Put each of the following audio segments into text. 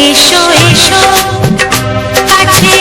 এসো এসো কাছে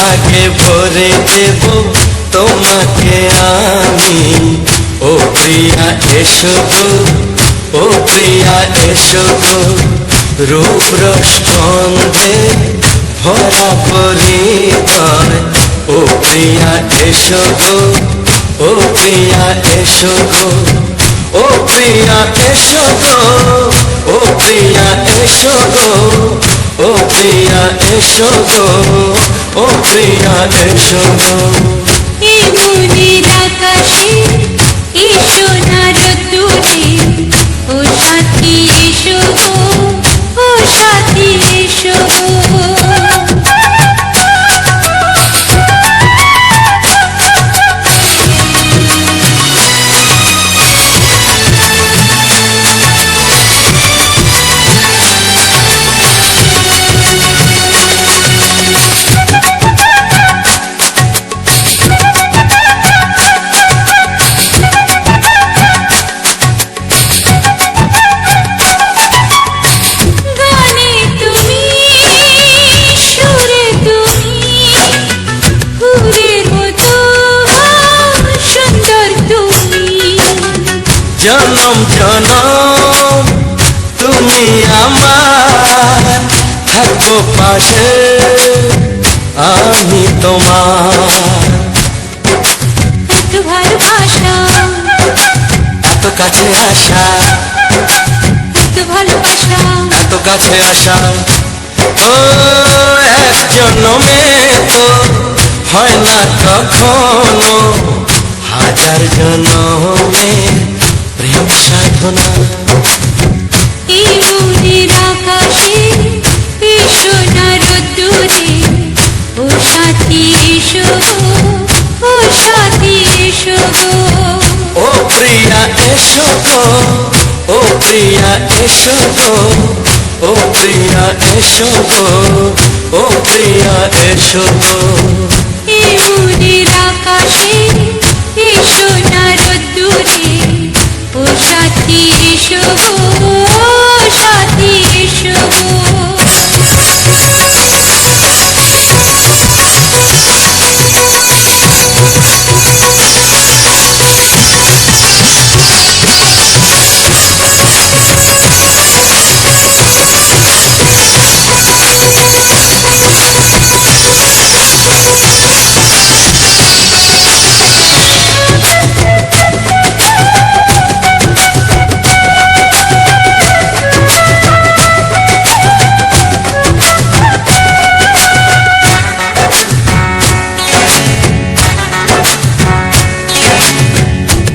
সোহাগে ভরে দেব তোমাকে আমি। ও প্রিয়া এসো গো, ও প্রিয়া এসো গো, রূপ রস গন্ধে ভরা পরিবার। ও প্রিয়া এসো গো, ও প্রিয়া এসো গো, ও প্রিয়া এসো গো, ও প্রিয়া এসো গো, ও প্রিয়া এসো গো, ও প্রিয়া এসো গো। এই মনের আকাশে এই সোনার রোদ্দুরে, ও সাথী এসো গো, ও সাথী এসো গো। জনম জনম তুমি আমার, থাকবো পাশে আমি তোমার। এত ভালোবাসা, এত কাছে আসা, এত ভালোবাসা, এত কাছে আসা, ও এক জন্মে তো হয় না কখনো, হাজার জন্মে প্রেম সাধনা। এই মনের আকাশে এই সোনার রোদ্দুরে, ও সাথী এসো গো, ও সাথী এসো গো। ও প্রিয়া এসো গো, ও প্রিয়া এসো গো, ও প্রিয়া এসো গো, ও প্রিয়া এসো গো। এই মনের আকাশে এই সোনার রোদ্দুরে, ও সাথী এসো গো, ও সাথী এসো গো।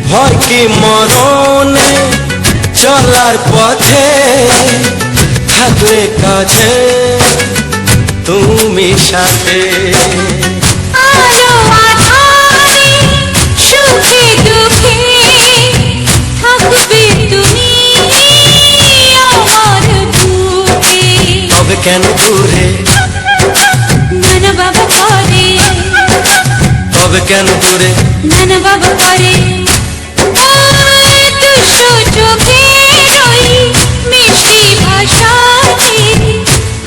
ভয় কি মরণে চলার পথে, থাকলে কাছে তুমি সাথে। আলো আঁধারে সুখে দুঃখে থাকবে তুমি আমার বুকে। তবে কেন দূরে, নানা বাবা করে, তবে কেন দূরে, নানা বাবা করে। দুশো চোখের ওই মিষ্টি ভাষাতে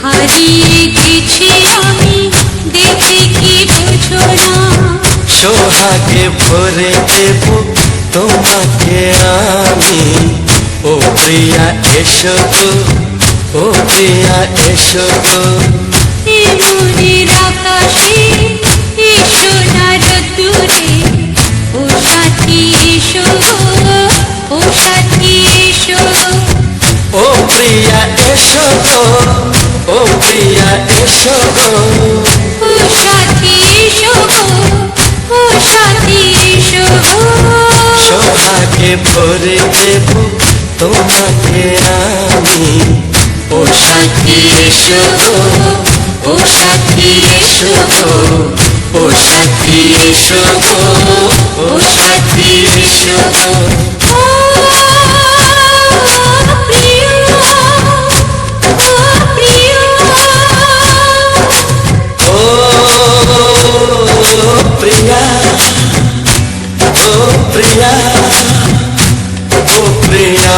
হারিয়ে গেছি আমি, দেখে কি বুঝো না। সোহাগে ভরে দেব তোমাকে আমি। ও প্রিয়া এসো গো, ও প্রিয়া এসো গো। এই মনের আকাশে এই সোনার রোদ্দুরে, ও সাথী এসো গো, ও সাথী এসো গো। ও প্রিয়া এসো গো, ও প্রিয়া এসো গো, ও সাথী এসো গো, ও সাথী এসো গো। সোহাগে ভরে দেব তোমাকে আমি। ও সাথী এসো গো, ও সাথী এসো গো, ও সাথী এসো গো, ও সাথী এসো গো। ও প্রিয়, ও প্রিয়, ও প্রিয়া, ও প্রিয়া, ও প্রিয়া।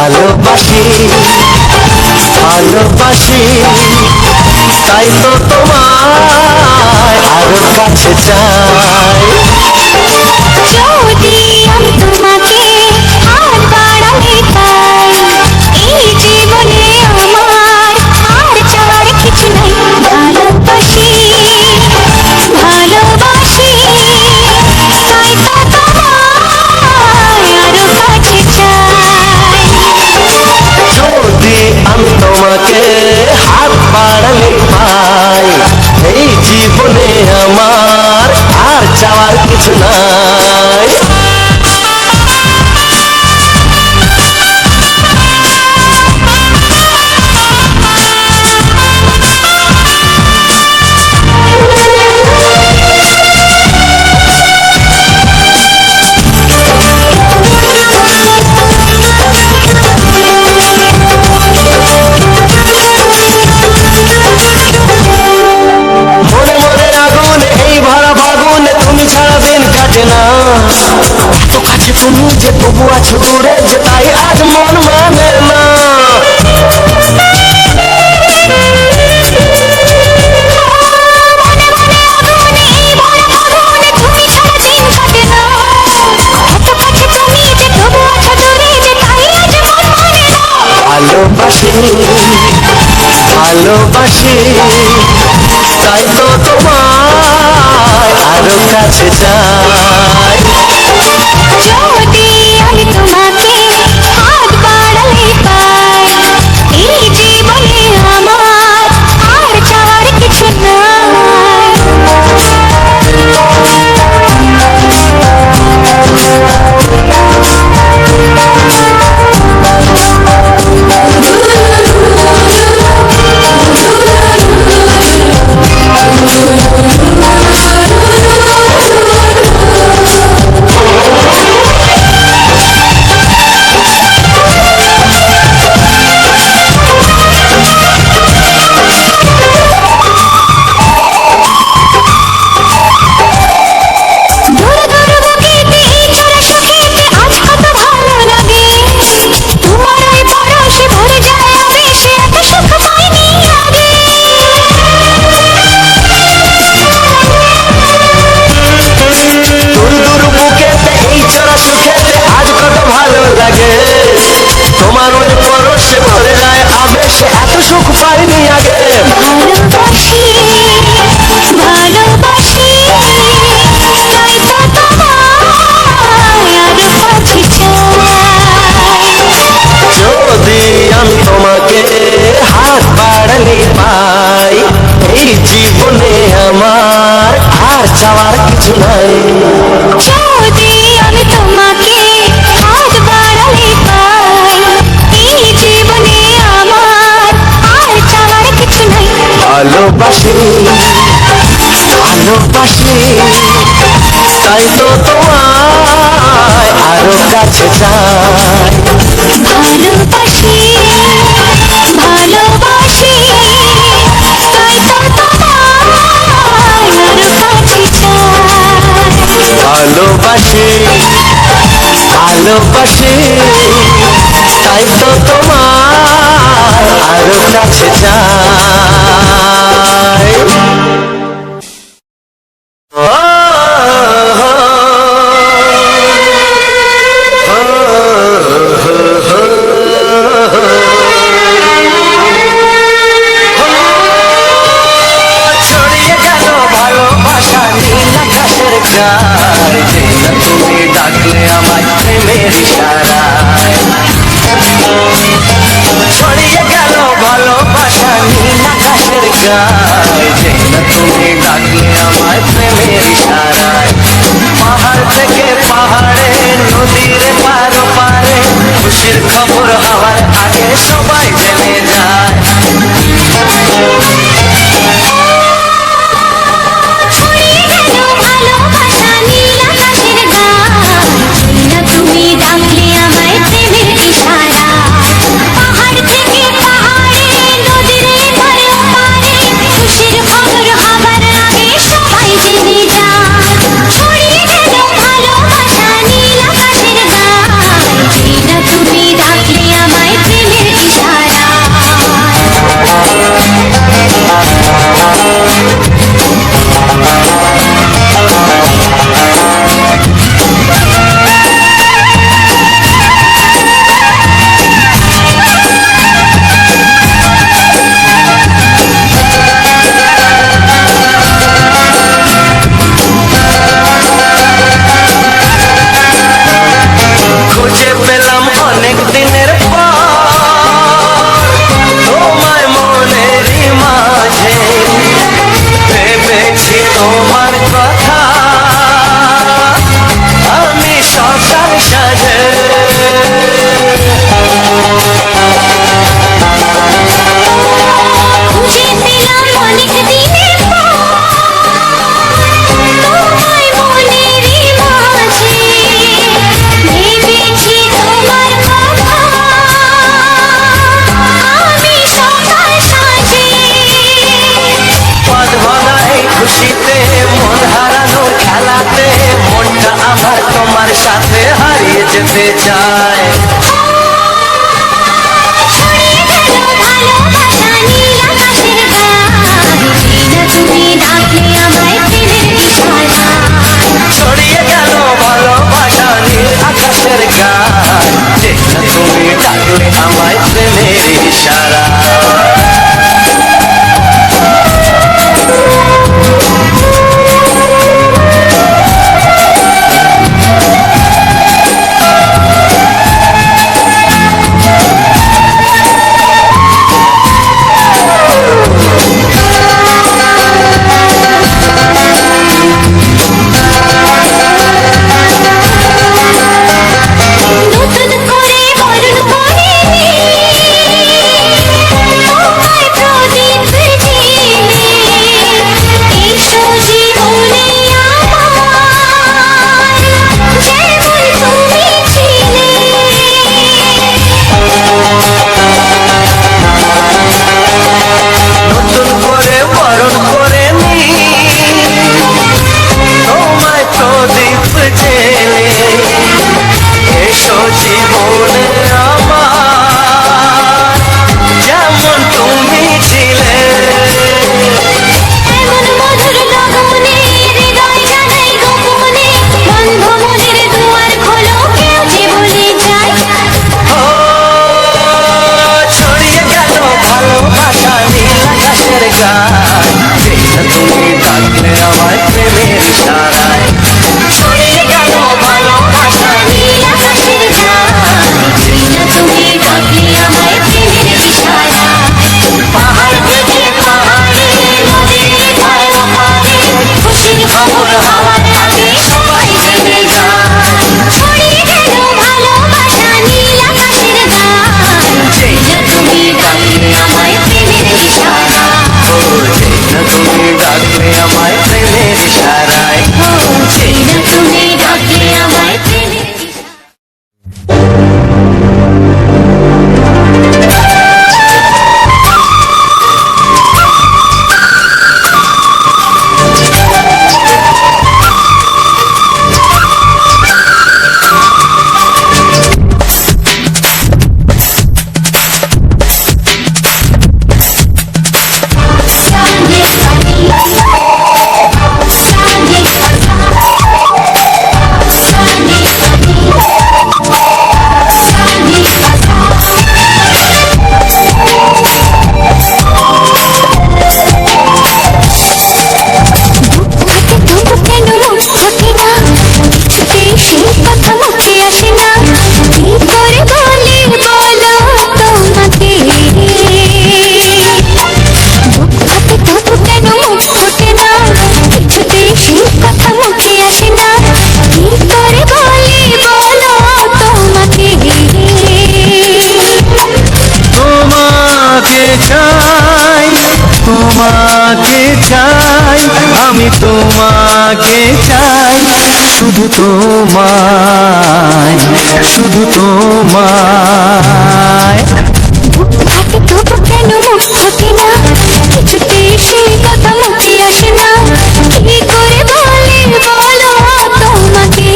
ভালোবাসি ভালোবাসি তাই তো তোমায় আরো কাছে চাই। যদি আমি তোমাকে হাত বাড়ালে পাই, এই জীবনে আমার আর চাওয়ার কিছু নাই। ভালোবাসি ভালোবাসি তাই তো তোমায় আরো কাছে চাই। যদি আমি তোমাকে হাত বাড়ালে পাই, এই জীবনে আমার আর চাওয়ার কিছু নাই। মনে মনে আগুন এই ভরা ফাগুনে তুমি ছাড়া দিন কাটে না। এত কাছে তুমি যে তবু আছো দূরে, যে তাই আজ মন মানে না। ভালোবাসি ভালোবাসি তাই তো তোমায় আরো কাছে চাই। যদি আমি তোমাকে হাত বাড়ালে পাই, এই জীবনে আমার আর চাওয়ার কিছু চাওয়ার কিছু নাই। যদি আমি তোমাকে হাত বাড়ালে পাই, এই জীবনে আমার আর চাওয়ার কিছু নাই। ভালোবাসি ভালোবাসি তাই তো তোমায় আরো কাছে চাই। ভালোবাসি ভালোবাসি তাই তো তোমায় আরো কাছে চাই। ভালোবাসি ভালোবাসি তাই তো তোমায় আরো কাছে চাই। ছড়িয়ে গেল ভালোবাসা নীল আকাশের গায়, তুমি ডাকলে আমায় প্রেমের ইশারায়। ছড়িয়ে গেল ভালোবাসা নীল আকাশের গায়, তুমি ডাকলে আমায় প্রেমের ইশারায়। পাহাড় থেকে পাহাড়ে নদীর পার পারে, খুশির খবর হওয়ার আগে সবাই জেনে যায়। ছড়িয়ে গেল ভালোবাসা নীল আকাশের গায়, তুমি ডাকলে আমায় প্রেমের ইশারায়। পাহাড় থেকে পাহাড়ে নদীর পার পারে, খুশির খবর হবার আগে সবাই জেনে যায়। ছড়িয়ে গেল ভালোবাসা নীল আকাশের গায়, তুমি ডাকলে যায়। ছড়িয়ে গেল ভালোবাসা নীল আকাশের গায়ে, যেই না তুমি ডাকলে আমায় প্রেমের ইশারায়। ছড়িয়ে গেল ভালোবাসা নীল আকাশের গায়, যেই না তুমি ডাকলে আমায় প্রেমের ইশারা। নতুন করে বরণ করে তোমায় প্রদীপ জেলে, এসো জীবনে আমার, যেমন তুমি ছিলে। নতুন করে বরণ করে নি তোমায় প্রদীপ জেলে, এসো জীবনে আমার, যেমন তুমি ছিলে। এমন মধুর লগনে হৃদয় জানাই গোপনে, বন্ধ মনের দুয়ার খোলো, কেউ যে বলে যায়। ও ছড়িয়ে গেল ভালোবাসা নীল আকাশের গায়, যেই না তুমি ডাকলে আমায় প্রেমের ইশারায়। ছড়িয়ে গেল ভালোবাসা নীল আকাশের গায়ে, যেই না তুমি ডাকলে আমায় প্রেমের ইশারায়। পাহাড় থেকে পাহাড়ে, নদীর ধারে ওপারে, খুশির খবর হওয়ার আগে সবাই জেনে যায়। ছড়িয়ে গেল ভালোবাসা নীল আকাশের গায়ে, যেই না তুমি ডাকলে আমায় প্রেমের ইশারায়। ও যেই না তুমি ডাকলে আমায় প্রেমের ইশারায়। ও যেই না তুমি ডাকলে আমায় প্রেমের ইশারায়। তোমাকে চাই, আমি তোমাকে চাই, শুধু তোমায়, শুধু তোমায়। হাতে তবু কেন মুখ ফোটে না, কিছুতে সেই কথা মুখে আসে না, কি করে বলি বলো তোমাকে।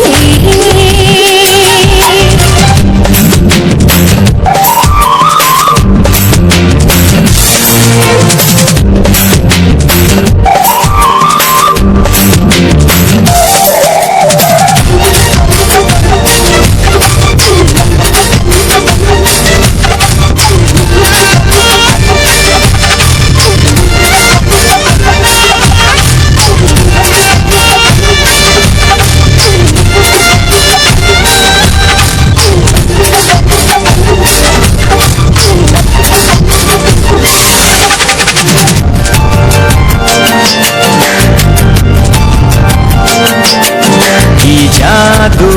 কি জাদু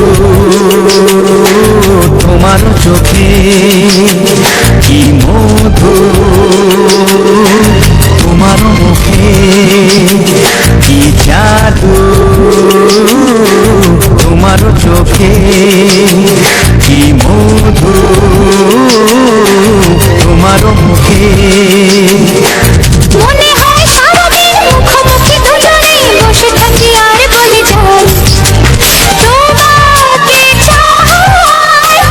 তোমার চোখে, কি মধু তোমার মুখে, কি জাদু তোমার চোখে, কি মধু তোমার মুখে। মনে হয় সারাদিন মুখোমুখি দুজনে বসে থাকি আর বলে যাই, তোমাকে চাই।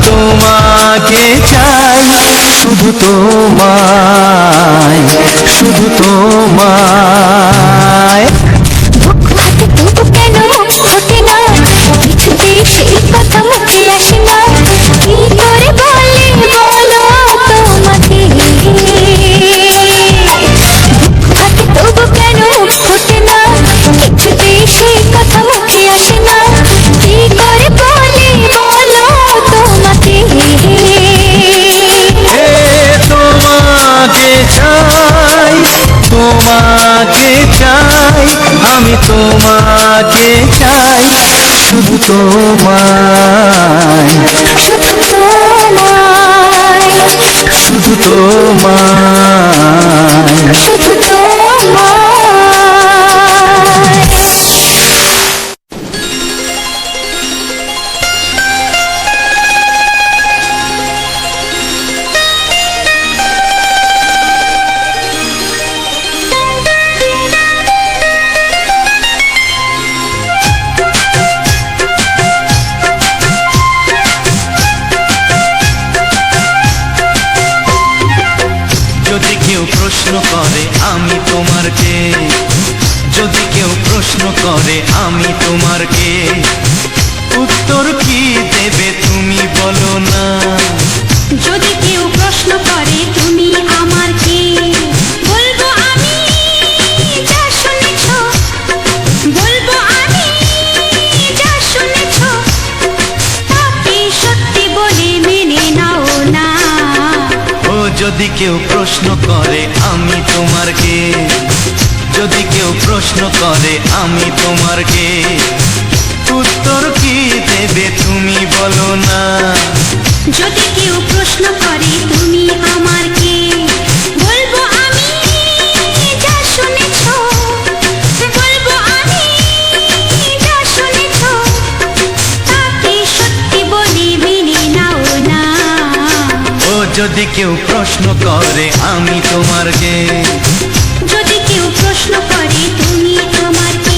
তোমাকে চাই, শুধু তোমায়, শুধু তোমায়। বুক ফাটে তবু কেন মুখ ফোটে না, কিছুতেই সেই কথা মুখে আসে না, কি করে বলি বলো তোমাকে। বুক ফাটে তবু কেন মুখ ফোটে না, কিছুতেই সেই কথা মুখে আসে না, কি করে বলি বলো তোমাকে। এ তোমাকে চাই, তোমাকে চাই, আমি তোমাকে চাই, শুধু তোমায়, শুধু তোমায়, শুধু তোমায়। শুধু তোমায়। যদি কেউ প্রশ্ন করে আমি তোমার কে, যদি কেউ প্রশ্ন করে আমি তোমার কে, উত্তর কি দেবে তুমি বলো না। যদি কেউ প্রশ্ন করে তুমি আমার কে, বলবো আমি যা শুনেছ, বলবো আমি যা শুনেছ, তাকে সত্যি বলে মেনে নাও না। ও যদি কেউ প্রশ্ন করে আমি তোমার কে, যদি কেউ প্রশ্ন করে আমি তোমার কে, উত্তর কি দেবে তুমি বলো না। যদি কেউ প্রশ্ন করে তুমি আমার কে, বলবো আমি যা শুনেছ, বলবো আমি যা শুনেছ, তাকে সত্যি বলে মেনে নাও না। ও যদি কেউ প্রশ্ন করে আমি তোমার কে, যদি কেউ প্রশ্ন করে তুমি আমার কে।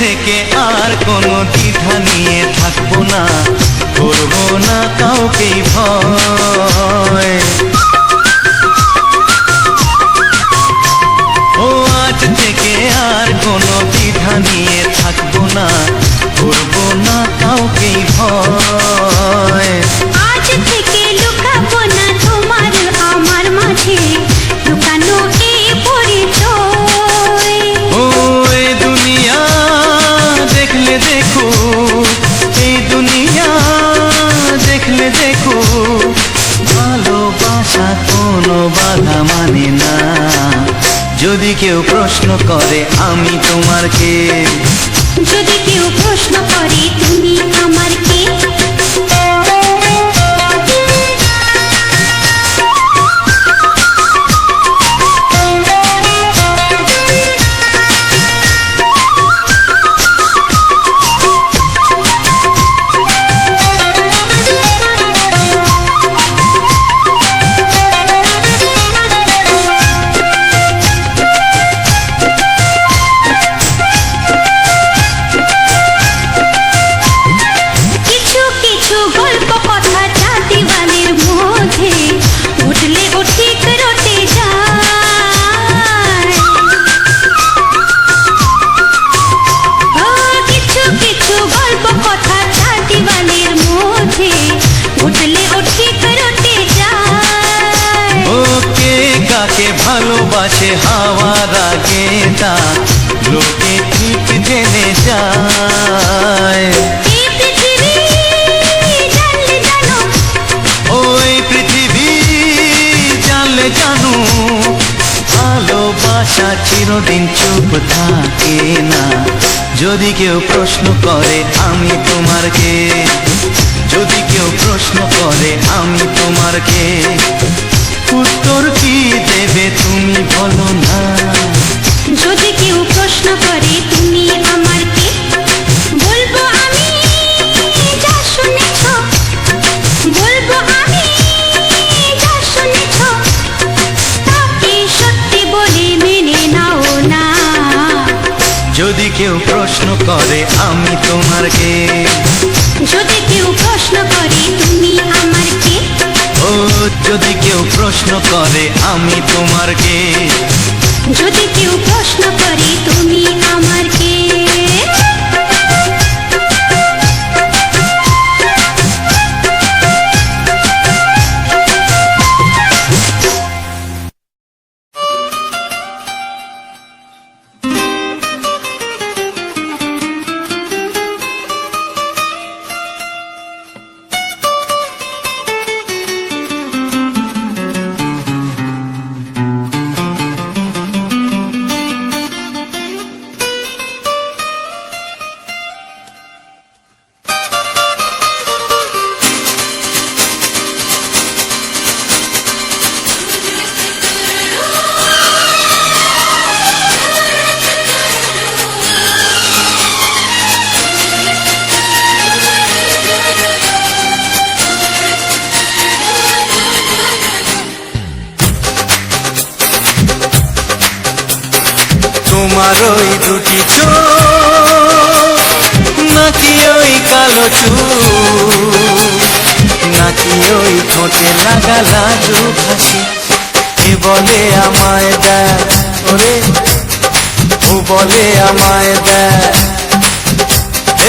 থেকে আর কোনো দ্বিধা নিয়ে থাকবো না, করবো না কাউকেই ভয়। ও আজ থেকে আর কোনো দ্বিধা নিয়ে থাকবো না, করবো না কাউকেই ভয়। আজ থেকে লুকাবো না তোমার আমার মাঝে লুকানো এই পরিচয়। ও এই দুনিয়া দেখলে দেখো, এই দুনিয়া দেখলে দেখো, ভালোবাসা কোনো বাধা মানে না। যদি কেউ প্রশ্ন করে আমি তোমার কে, যদি কেউ প্রশ্ন করে তুমি আমার কে। ভালোবাসে হাওয়ার আগে তা লোকে ঠিক জেনে যায়। ওই পৃথিবী জানলে জানো, ভালোবাসা চিরদিন চুপ থাকে না। যদি কেউ প্রশ্ন করে আমি তোমার কে, যদি কেউ প্রশ্ন করে আমি তোমার কে, উত্তর কি দেবে তুমি বলো না। যদি কেউ প্রশ্ন করে তুমি আমার কে, বলবো আমি যা শুনেছ, বলবো আমি যা শুনেছ, তাকে সত্যি বলে মেনে নাও না। যদি কেউ প্রশ্ন করে আমি তোমার কে, যদি কেউ প্রশ্ন করে তুমি আমার কে, ও যদি কেউ প্রশ্ন করে আমি তোমার কে, যদি কেউ প্রশ্ন করে তুমি আমার কে। তোমার ওই দুটি চোখ, নাকি ওই কালো চুল, নাকি ওই ঠোঁটে লাগা লাজুক হাসি, এ বলে আমায় দেয় ওরে, ও বলে আমায় দেয়,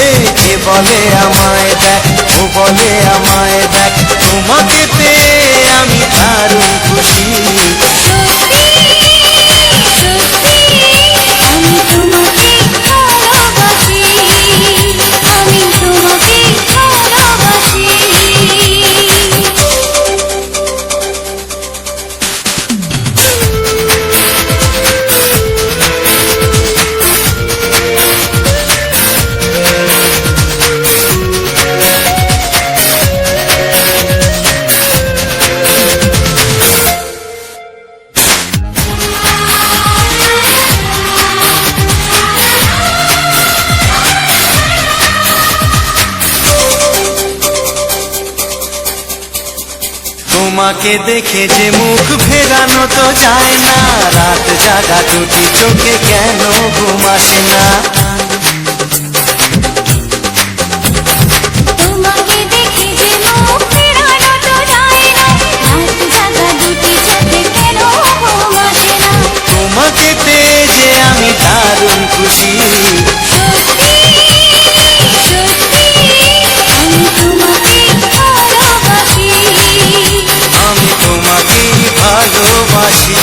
এ বলে আমায় দেখ, ও বলে আমায় দেখ, তোমাকে পেয়ে আমি দারুণ খুশি। আমি তোমাকে ভালোবাসি, আমি তোমাকে ভালোবাসি। তোমাকে দেখে যে মুখ ফেরানো তো যায় না, রাত জাগা দুটি চোখে কেন ঘুম আসে না। তোমাকে দেখে যে মুখ ফেরানো তো যায় না, রাত জাগা দুটি চোখে কেন ঘুম আসে না। তোমাকে পেয়ে যে আমি দারুণ খুশি। সত্যি সত্যি আমি তোমাকে ভালোবাসি, আমি তোমাকেই ভালোবাসি।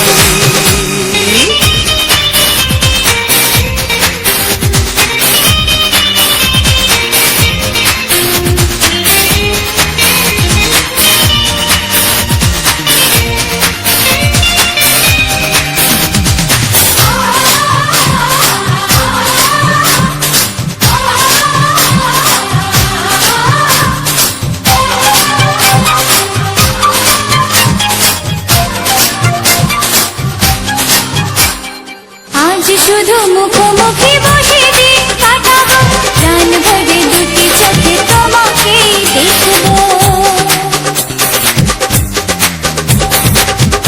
আজ শুধু মুখোমুখি বসে দিন কাটাবো, প্রাণ ভরে দুটি চোখে তোমাকে দেখবো।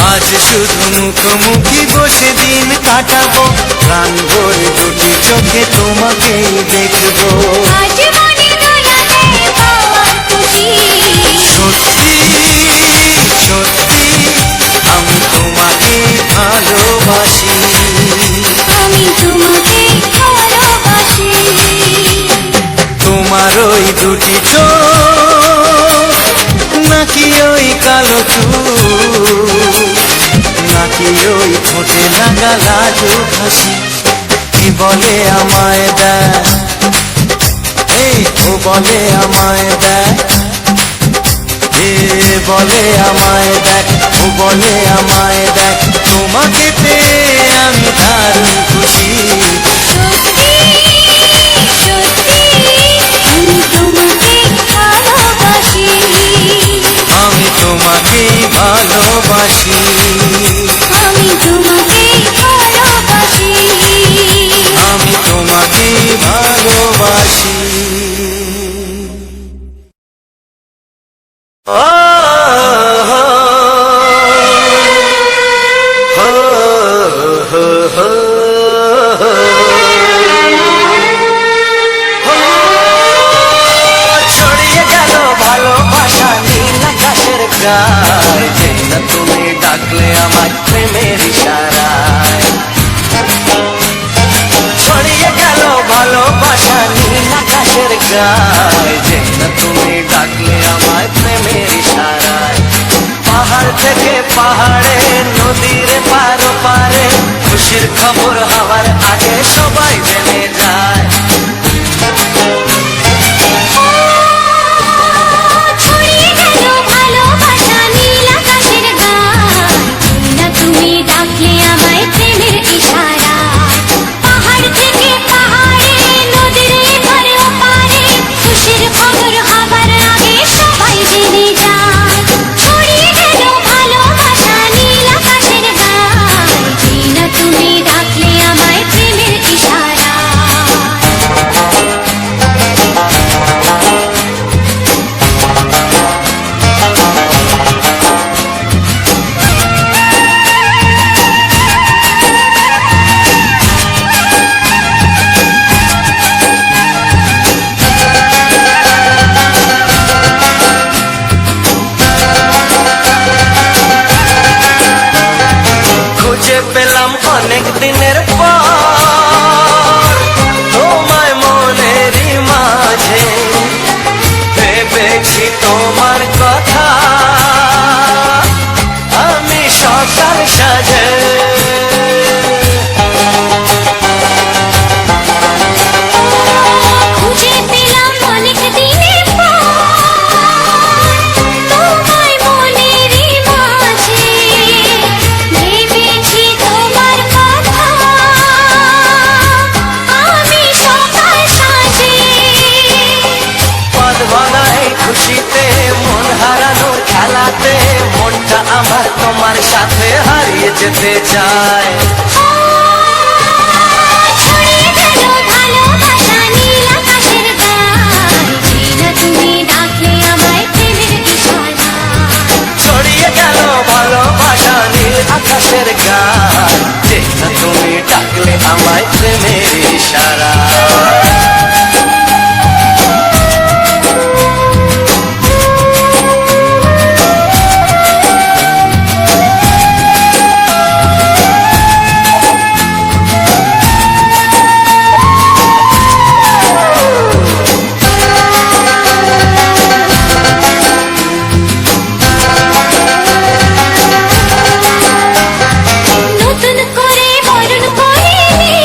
আজ শুধু মুখোমুখি বসে দিন কাটাবো, প্রাণ ভরে দুটি চোখে তোমাকেই দেখবো। আজ মনে দোলাতে পাওয়ার খুশি, সত্যি সত্যি আমি তোমাকে ভালোবাসি। আমি তোমাকে ভালোবাসি। তোমার ওই দুটি চোখ, নাকি ওই কালো চুল, নাকি ওই ঠোঁটে লাগা লাজুক হাসি, কি বলে আমায় দেয়, ও বলে আমায় দেয়, বলে আমায় দেখ, ও বলে আমায় দেখ, তোমাকে পেয়ে আমি দারুণ খুশি। সত্যি আকাশের গায়, যে না তুমি ডাকলে আমায় প্রেমের ইশারায়। পাহাড় থেকে পাহাড়ে, নদীর পার পারে, খুশির খবর হওয়ার আগে সবাই জেনে যায়। ছড়িয়ে গেল ভালোবাসা নীল আকাশের গায়, যে না তুমি ডাকলে আমায় প্রেমের ইশারায়। পাহাড় থেকে পাহাড়ে, নদীর এপার ওপারে, খুশির খবর হবার আগে সবাই জেনে যায়। ছড়িয়ে গেল ভালোবাসা নীল আকাশের গায়, যে না তুমি ডাকলে আমায় প্রেমের ইশারায়। খুঁজে পেলাম অনেক দিনের পর তোমায় মনেরই মাঝে, ভেবেছি তোমার কথা আমি সকাল সাজে। খুঁজে পেলাম অনেক দিনের পর তোমায় মনেরই মাঝে, ভেবেছি তোমার কথা আমি সকাল সাজে। পদ ভাঙাই খুশিতে, মন হারানোর খেলাতে, মনটা আমার তোমার সাথে হারিয়ে যেতে চায়। ছড়িয়ে গেল ভালোবাসা নীল আকাশের গায়, যে না তুমি ডাকলে আমায় প্রেমের ইশারায়। ছড়িয়ে গেল ভালোবাসা নীল আকাশের গায়, যে না তুমি ডাকলে আমায় প্রেমের ইশারা। নতুন করে বরণ করিনি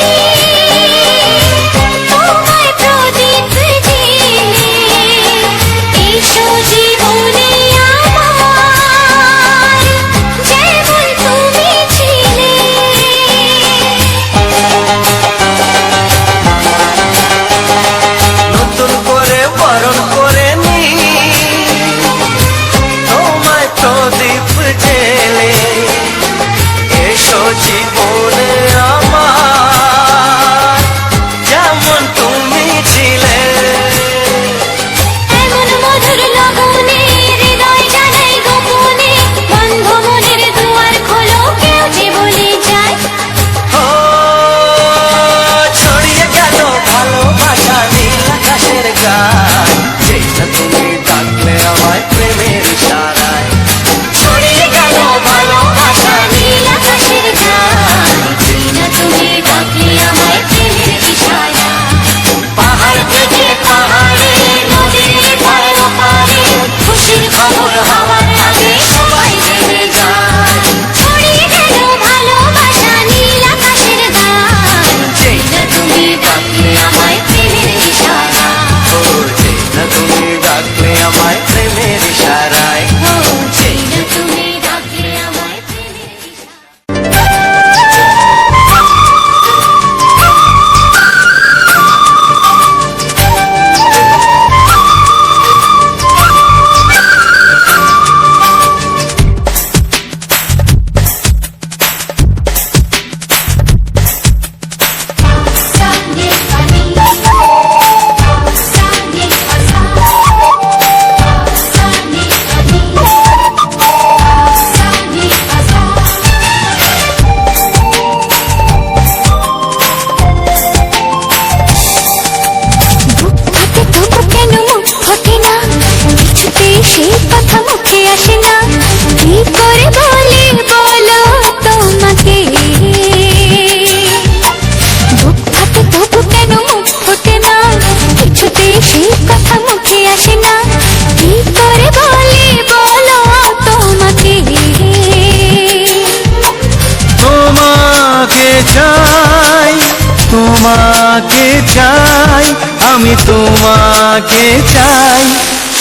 তোমাকে চাই, আমি তোমাকে চাই,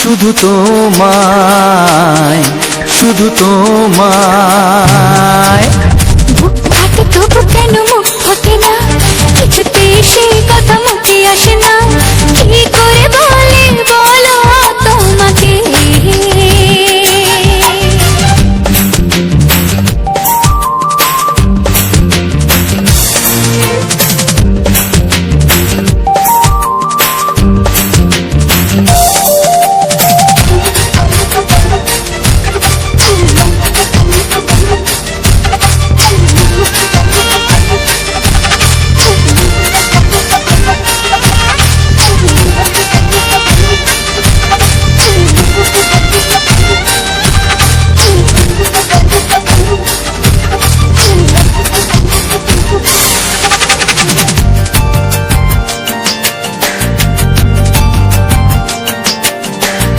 শুধু তোমায়, শুধু তোমায়। বুক ফাটে তবু কেন মুখ ফোটে না, কিছুতে সেই কথা মুখে আসে না, কি করে বলে বলো তোমাকে।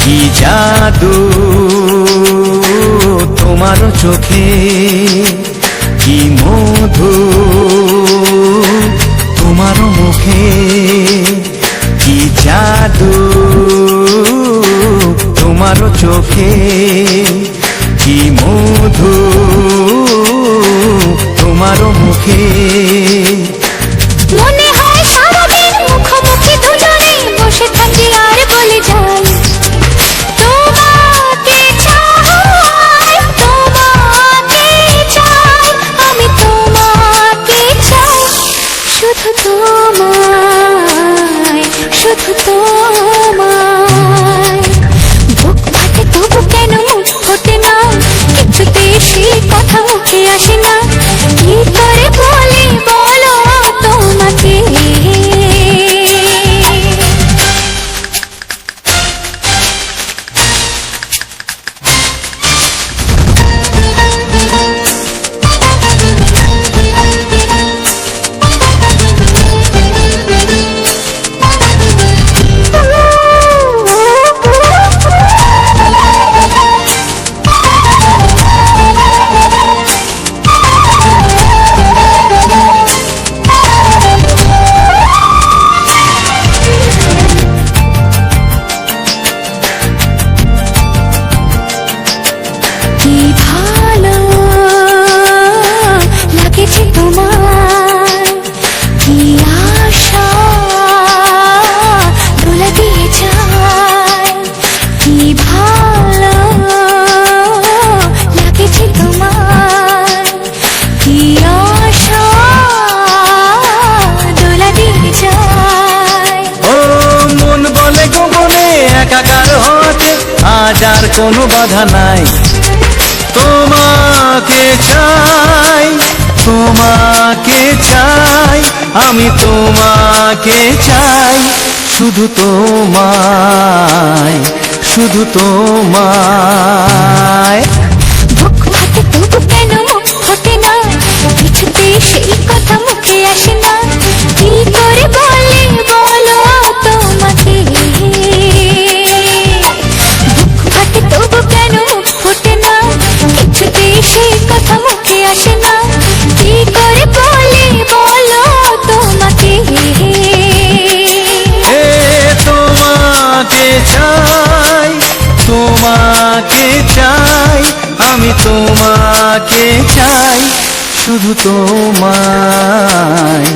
কি জাদু তোমার চোখে, কি মধু তোমার মুখে, কি জাদু তোমার চোখে, কি মধু তোমার মুখে। মনে হয় সারাদিন মুখোমুখি দুজনে বসে থাকি আর বলে যাই, তোমাকে চাই, তোমাকে চাই, আমি তোমাকে চাই, শুধু তোমায়, শুধু তোমায়। বুক ফাটে তবু কেন মুখ ফোটে না, কিছুতে সেই কথা মুখে আসে না, কি করে বলে বলো তোমাকে। কি ভালো লাগেছে তোমার, কি আশা দোলা দিয়ে যায়, কি ভালো লাগেছে তোমার, কি আশা দোলা দিয়ে যায়। ও মন বলে গোপনে একাকার হতে আজ আর কোনো বাধা নাই, তোমাকে চাই, তোমাকে চাই, আমি তোমাকে চাই, শুধু তোমায়, শুধু তোমায়। বুক ফাটে তবু কেন মুখ ফোটে না, কিছুতে সেই কথা মুখে আসে না, কি করে বলে বলো তোমাকে। বুক ফাটে তবু কেন মুখ ফোটে না, কিছুতে সেই কথা মুখে আসে না, কি করে বলে বলো তোমাকে। হে তোমাকে চাই, তোমাকে চাই, আমি তোমাকে চাই, শুধু তোমায়,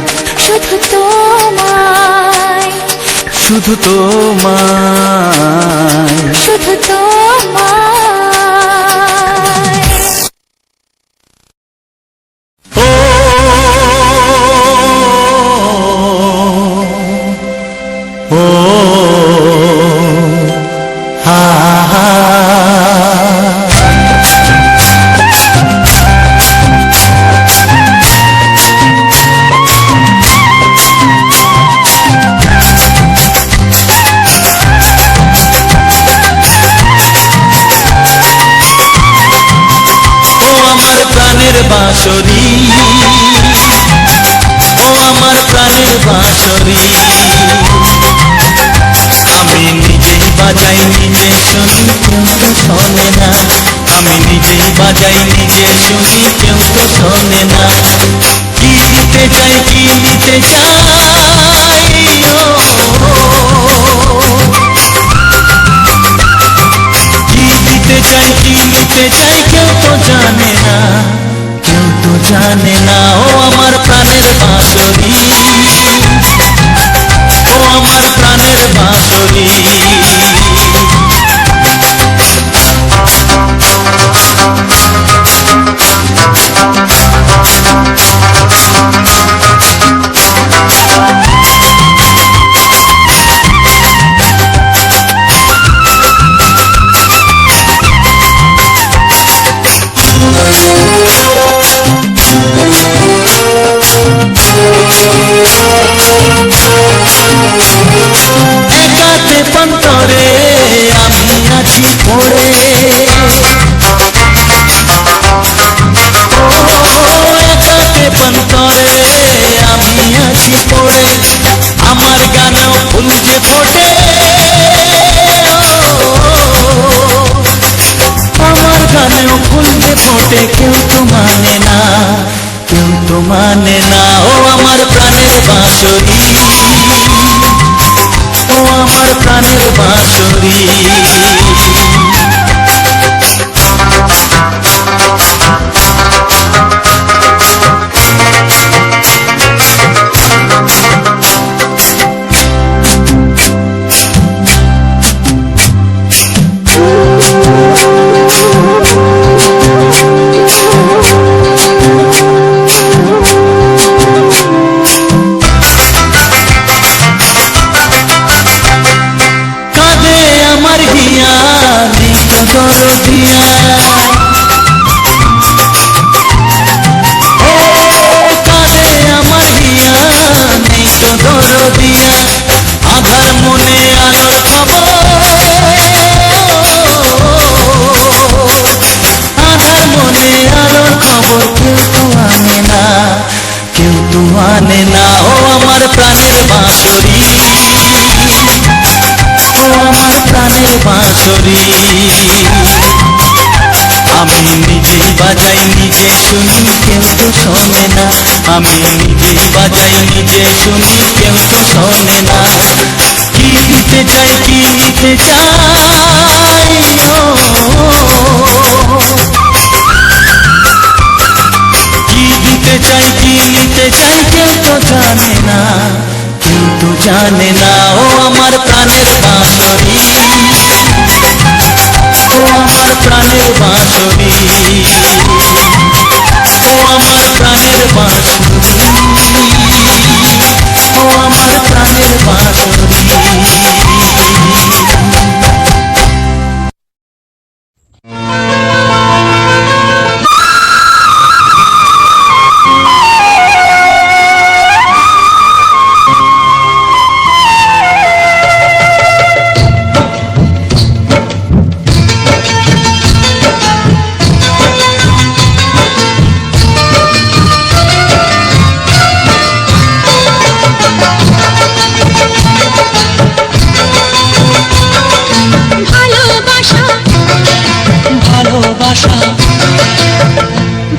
শুধু তোমায়, শুধু তোমায়। শুধু তোমায়। ও ও হা হা। বাঁশরি, ও আমার প্রাণের বাঁশরি, আমি নিজেই বাজাই নিজে শুনি কেউ তো শোনে না, আমি নিজেই বাজাই নিজে শুনি কেউ তো শোনে না। কি দিতে চাই কি নিতে চাই কি দিতে চাই কি নিতে চাই কেউ তো জানে না, কেউ তো জানে না। ও আমার প্রাণের বাঁশরি, ও আমার প্রাণের বাঁশরি। একাতে পন্তরে আমি আছি পড়ে, ও একাতে পন্তরে আমি আছি পড়ে। আমার গানেও ফুল যে ফোটে, আমার গানেও ফুল যে ফোটে। কেউ তো মানে না, কেউ তো মানে না। ও আমার প্রাণের বাঁশরি, ও আমার প্রাণের বাঁশরি। আধার মনে আলোর খবর, আধার মনে আলোর খবর। কেউ তো আনে না, কেউ তো আনে না। ও আমার প্রাণের বাঁশরি, ও আমার প্রাণের বাঁশরি। আমি নিজেই বাজাই নিজে শুনি, কেউ তো শোনে না। আমি নিজেই বাজাই নিজে শুনি, কেউ তো শোনে না। কি দিতে চাই কি নিতে চাই কি দিতে চাই কি নিতে চাই কেউ তো জানে না, কেউ তো জানে না। ও আমার প্রাণের বাঁশরি, ও আমার প্রাণের বাঁশরি, ও আমার প্রাণের বাঁশরি, ও আমার প্রাণের বাঁশরি।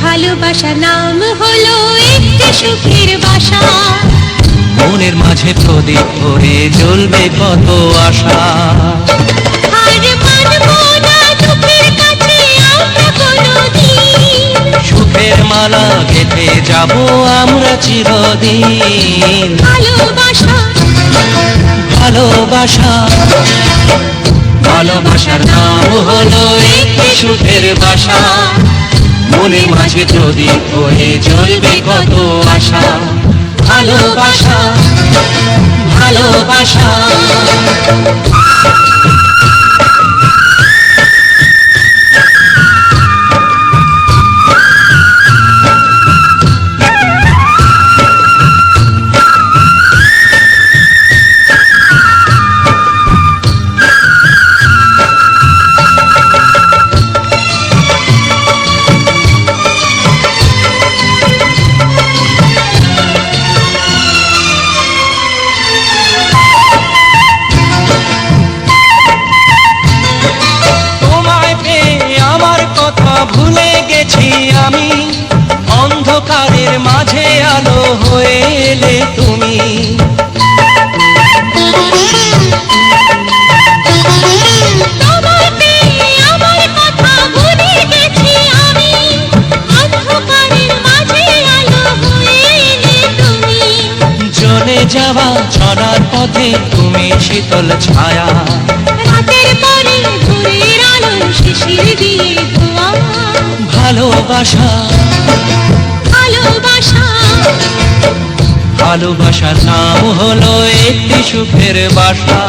ভালোবাসা নাম হলো একটি সুখের বাসা, মনের মাঝে প্রদীপ হয়ে জ্বলবে কত আশা। আর মানবো না দুঃখের কাছে আমরা কোনোদিন, সুখের মালা গেঁথে যাব আমরা চিরদিন। ভালোবাসা ভালোবাসা ভালোবাসার নাম হলো একটি সুখের বাসা, মনের মাঝে প্রদীপ হয়ে জ্বলবে কত আশা। ভালোবাসা ভালোবাসা। এলে তুমি। তোমার পেয়ে আমার কথা ভুলে গেছি আমি, অন্ধকারের মাঝে আলো হয়ে এলে তুমি। জ্বলে যাওয়া চলার পথে তুমি শীতল ছায়া, রাতের পরে ভোরের আলো শিশির দিয়ে ধোয়া। ভালোবাসা ভালোবাসা ভালোবাসার নাম হলো একটি সুখের বাসা।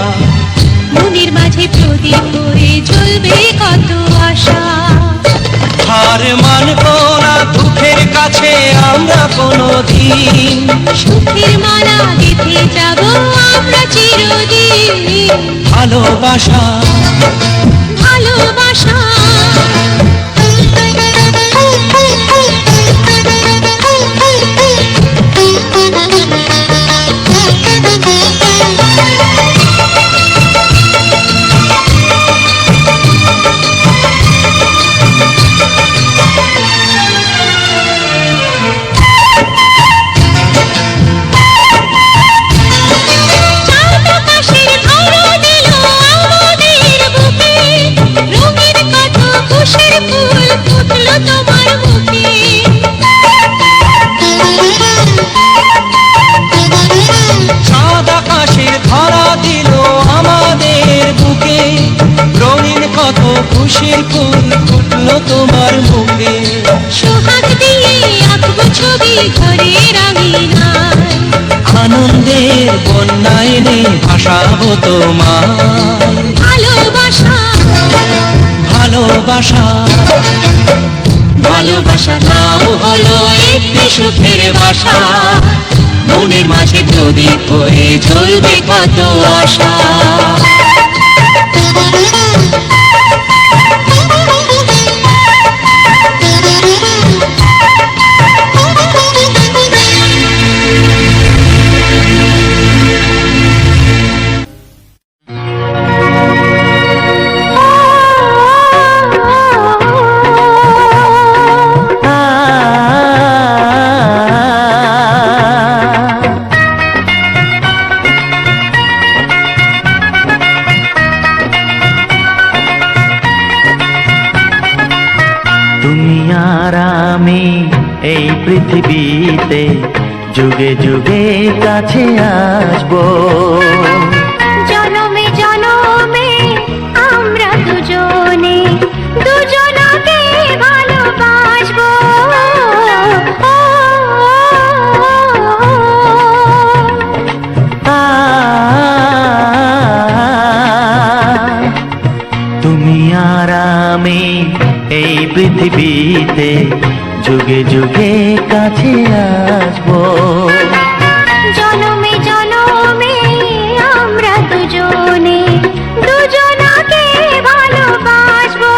মনের মাঝে প্রদীপ হয়ে জ্বলবে কত আশা। হার মানব না দুঃখের কাছে আমরা কোনোদিন, সুখের মালা গেঁথে যাব আমরা চিরদিন। ভালোবাসা ভালোবাসা চাঁদ আকাশের ধরা দিল আমাদের বুকে, রঙের কত খুশির ফুল ফুটলো তোমার মুখে। চাঁদ আকাশের ধরা দিল আমাদের বুকে, রঙিন কত খুশির ফুল ফুটলো তোমার মুখে। সোহাগ দিয়ে আঁকবো ছবি ঘরের আঙিনায়, আনন্দের বন্যায় নে ভাসাবো তোমায়। ভালোবাসা ভালোবাসা ভালোবাসা নাম হলো একটি সুখের বাসা। মনের মাঝে প্রদীপ হয়ে জ্বলবে কত আশা। তুমি আর আমি এই পৃথিবীতে যুগে যুগে কাছে আসবো। জনমে জনমে আমরা দুজনে দুজনকে ভালোবাসবো। তুমি আর আমি এই পৃথিবীতে যুগে যুগে কাছে আসবো। জনমে জনমে আমরা দুজনে দুজনকে ভালোবাসবো।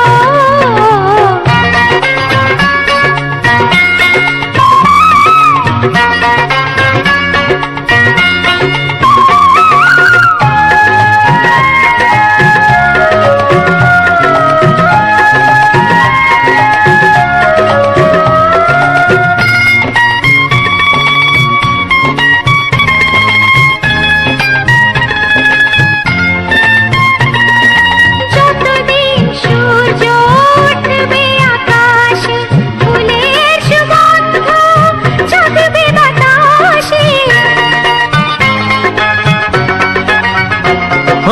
যতদিন সূর্য উঠবে আকাশে, ফুলের সুগন্ধ জাগবে বাতাসে।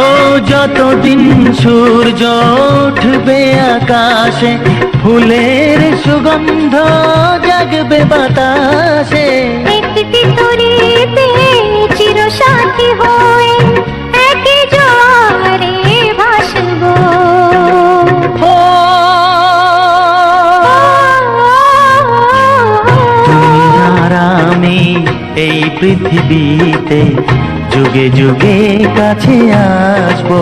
ও যতদিন সূর্য উঠবে আকাশে, ফুলের সুগন্ধ জাগবে বাতাসে। একটি তরিতে চিরসাথী হয়ে একই জোয়ারে ভাসবো। ও তুমি আর আমি এই পৃথিবীতে যুগে যুগে কাছে আসবো।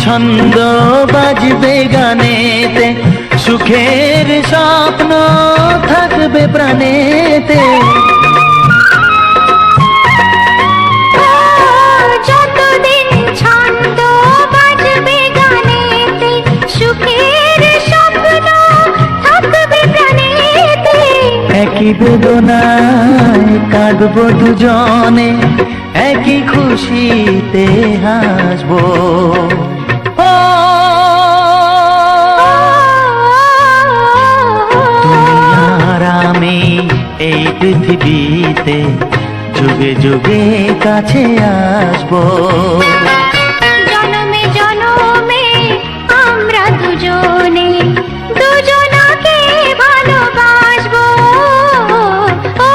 ছন্দ বাজবে গানেতে, সুখের স্বপ্ন থাকবে প্রাণেতে। যতদিন ছন্দ বাজবে গানেতে, সুখের স্বপ্ন থাকবে প্রাণেতে। একই বেদনায় কাঁদবো দুজনে, একই খুশিতে হাসবো। ও তুমি আর আমি এই পৃথিবীতে যুগে যুগে কাছে আসবো। জনমে জনমে আমরা দুজনে দুজনাকে ভালোবাসবো। ও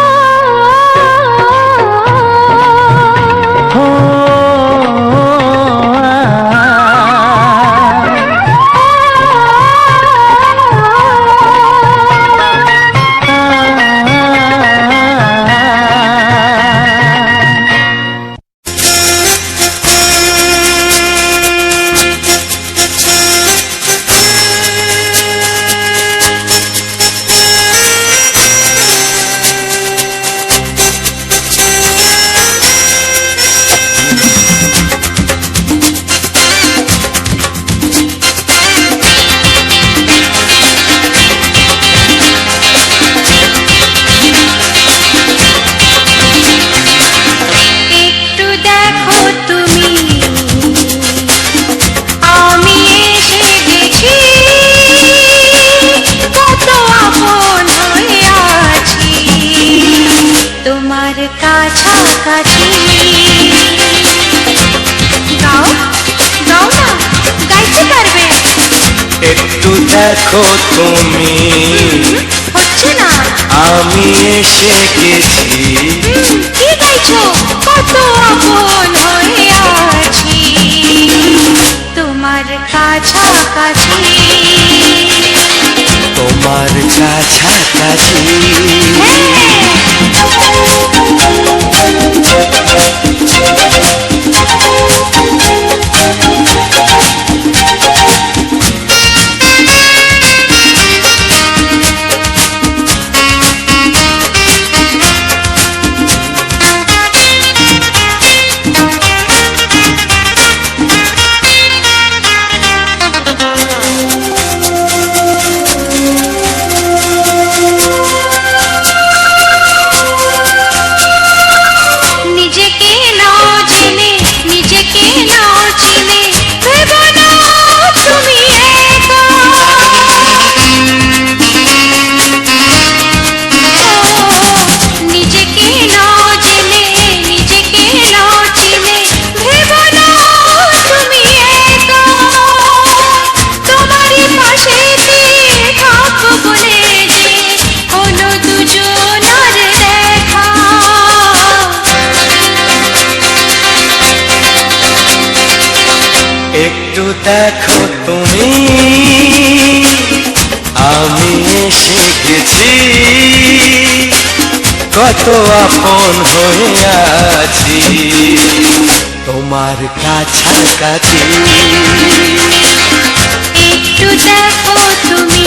একটু দেখো তুমি, আমি এসে গেছি, কত আপন হয়ে আছি তোমার কাছাকাছি। গাও গাও না, গাইতে পারবে? একটু দেখো তুমি, হচ্ছে না। আমি এসে গেছি, কি গাইছো? কত আপন হয়ে আছি তোমার কাছাকাছি। তোমার কাছাকাছি। নিজেকে নাও জেনে, নিজেকে নাও চিনে, ভেবো না তুমি একা। নিজেকে নাও জেনে, নিজেকে নাও চিনে, ভেবো না তুমি একা। তোমারই পাশেতে থাকবো বলে যে হলো দুজনার দেখা। একটু দেখো তুমি, আমি এসে গেছি, কত আপন হয়ে আছি তোমার কাছাকাছি। একটু দেখো তুমি,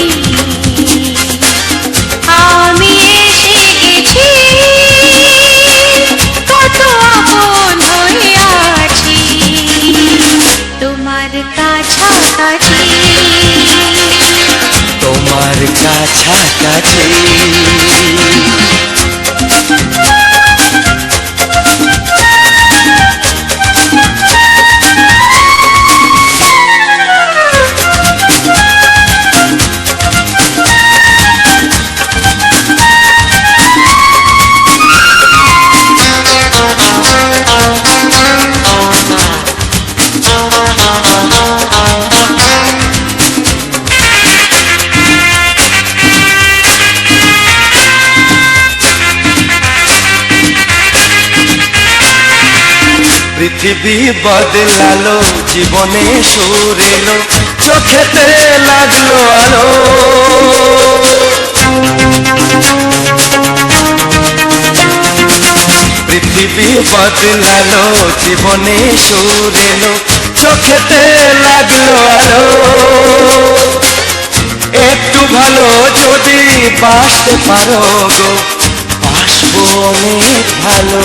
আমি এসে গেছি, কত আপন হয়ে আছি তোমার কাছাকাছি। তোমার কাছাকাছি। পৃথিবী বদলালো, জীবনে সুর এলো, চোখেতে লাগলো আলো। পৃথিবী বদলালো, জীবনে সুর এলো, চোখেতে লাগলো আলো, একটু ভালো যদি বাসতে পারো গো, বাসবো অনেক ভালো।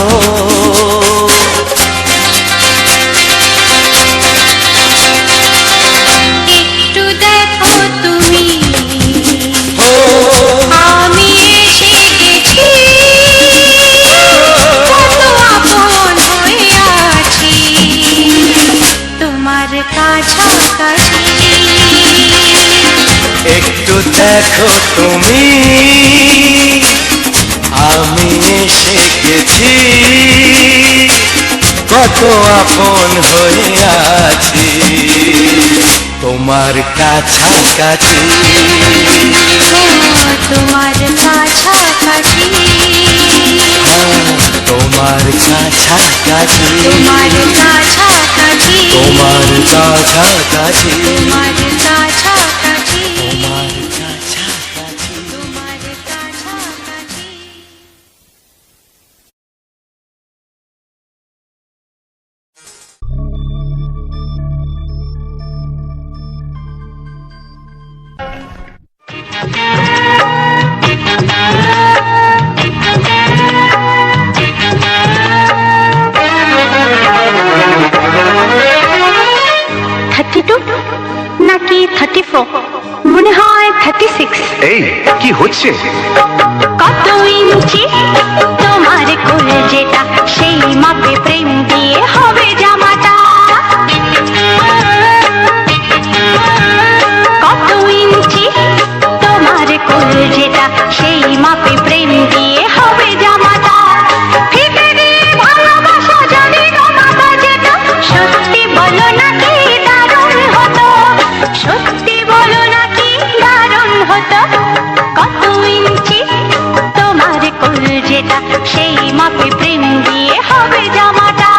একটু দেখো তুমি, আমি এসে গেছি, কত আপন হয়ে আছি তোমার কাছাকাছি। একটু দেখো তুমি, আমি এসে গেছি, কত আপন হয়ে আছি তোমার কাছাকাছি। তোমার কাছাকাছি, তোমার কাছাকাছি, তোমার কাছাকাছি, তোমার কাছাকাছি, তোমার কাছাকাছি, তোমার কাছাকাছি। তোমার কাছাকাছি। নাকি 34, মনে হয় 36। এই কি হচ্ছে? কত ইঞ্চি তোমার কোলে যেটা, সেই মাপে প্রেম দিয়ে হবে জামাটা। কত ইঞ্চি তোমার কোলে যেটা, সেই মাপে প্রেম দিয়ে হবে জামাটা। ফিতে দিয়ে ভালোবাসা যদি গোমাতা যেত, সত্যি বলো নাকি দারুণ হতো, সত্যি বলো নাকি দারুণ হতো। কত ইঞ্চি তোমার কোল যেটা, সেই মাপে প্রেম দিয়ে হবে জামাটা।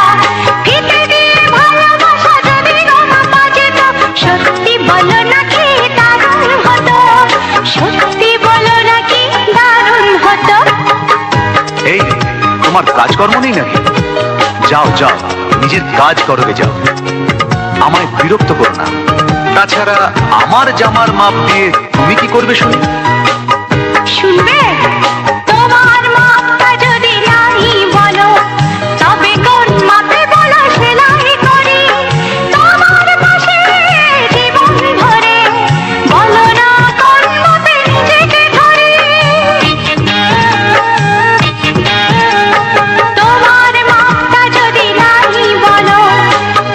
ফিতে দিয়ে ভালোবাসা যদি গোমাতা যেত, সত্যি বলো নাকি দারুণ হতো, সত্যি বলো নাকি দারুণ হতো। এই তোমার কাজকর্ম নেই নাকি? যাও যাও, নিজের কাজ করবে যাও, আমায় বিরক্ত করো না। তাছাড়া আমার জামার মাপ দিয়ে তুমি কি করবে শুনি? শুনবে? তোমার মাপটা যদি নাই বলো, তবে কোন মাপে বলো সেলাই করি তোমার পাশে জীবন ভরে। বলো না কোন মাপে নিজেকে ধরি। তোমার মাপটা যদি নাই বলো,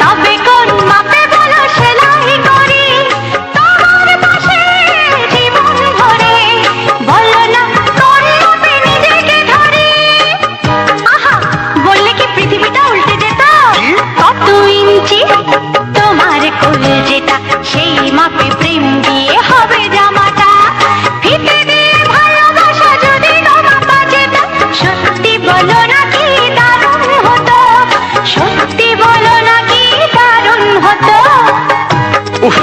তবে কোন মাপে বলো সেলাই করি তোমার পাশে জীবন ভরে। বলো না কোন মাপে নিজেকে ধরি। আহা, বললে কি পৃথিবীটা উল্টে যেত? কত ইঞ্চি তোমার কোল যেটা, সেই মাপে প্রেম দিয়ে হবে জামাটা। ফিতে দিয়ে ভালোবাসা যদি গোমাপা যেত, সত্যি বলো নাকি দারুণ হতো, সত্যি বলো নাকি দারুণ হতো। উফ,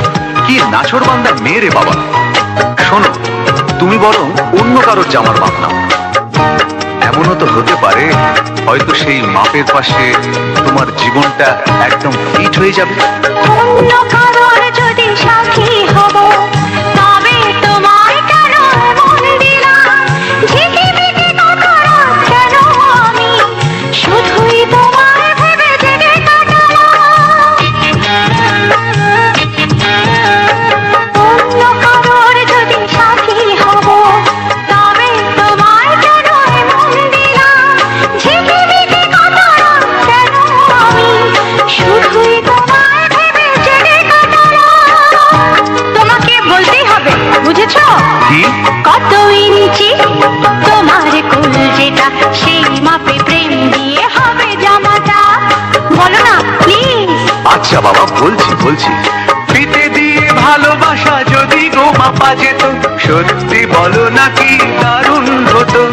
কি নাছোড়বান্দা মেয়ে রে বাবা। শোনো, তুমি বরং অন্য কারোর জামার মাপ নাও। এমনও তো হতে পারে, হয়তো সেই মাপের পাশে তোমার জীবনটা একদম ফিট হয়ে যাবে। অন্য কারোর যদি সাথী হব, তবে তোমায় কেন মন দিলাম? ঝিকিমিকি কখনো কেন আমি শুধুই তোমায় ভেবে জেগে কাটালাম। অন্য কারোর যদি সাথী হব, তবে তোমায় কেন মন দিলাম? ঝিকিমিকি কখনো কেন আমি শুধুই তোমায় ভেবে জেগে কাটালাম। তোমাকে বলতেই হবে, বুঝেছো? কি? কত ইঞ্চি তোমার কোল যেটা, সেই মাপে প্রেম দিয়ে হবে জামাটা। বলো না প্লিজ। আচ্ছা বাবা, বলছি বলছি। ফিতে দিয়ে ভালোবাসা যদি গোমাপা যেত, সত্যি বলো নাকি দারুণ হতো,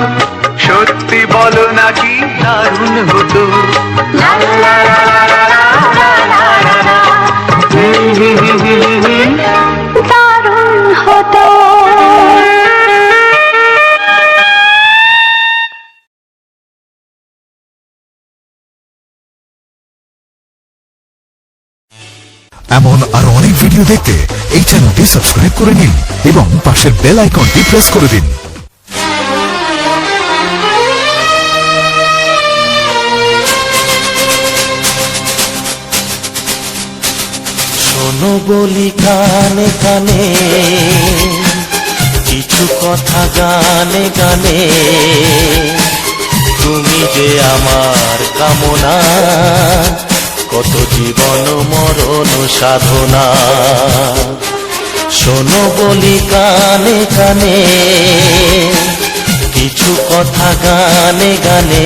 সত্যি বলো নাকি দারুণ হতো। লা লা লা লা লা লা লা লা লা। দারুণ হতো। এমন আরো অনেক ভিডিও দেখতে এই চ্যানেলটি সাবস্ক্রাইব করে নিন এবং পাশের বেল আইকনটি প্রেস করে দিন। শোনো বলি কানে কানে, কিছু কথা গানে গানে, তুমি যে আমার কামনা, কত জীবন মরণ সাধনা। শোনো বলি কানে কানে, কিছু কথা গানে গানে,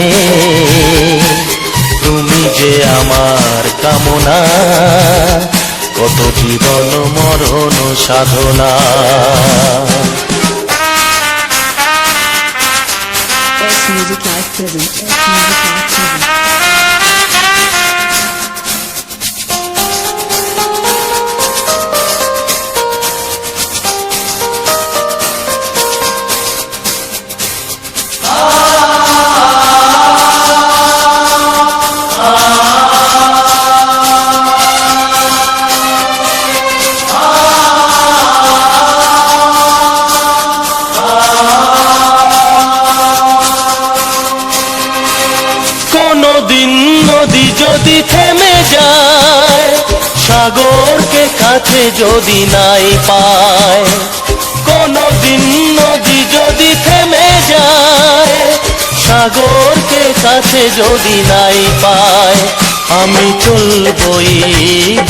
তুমি যে আমার কামনা, কত জীবন মরণ সাধনা। S Music Live presents S Music Live presents কোনদিন নদী যদি থেমে যায়, সাগরকে কাছে যদি নাই পায়, কোনদিন নদী যদি থেমে যায়, সাগরকে কাছে যদি নাই পায়, আমি চলবই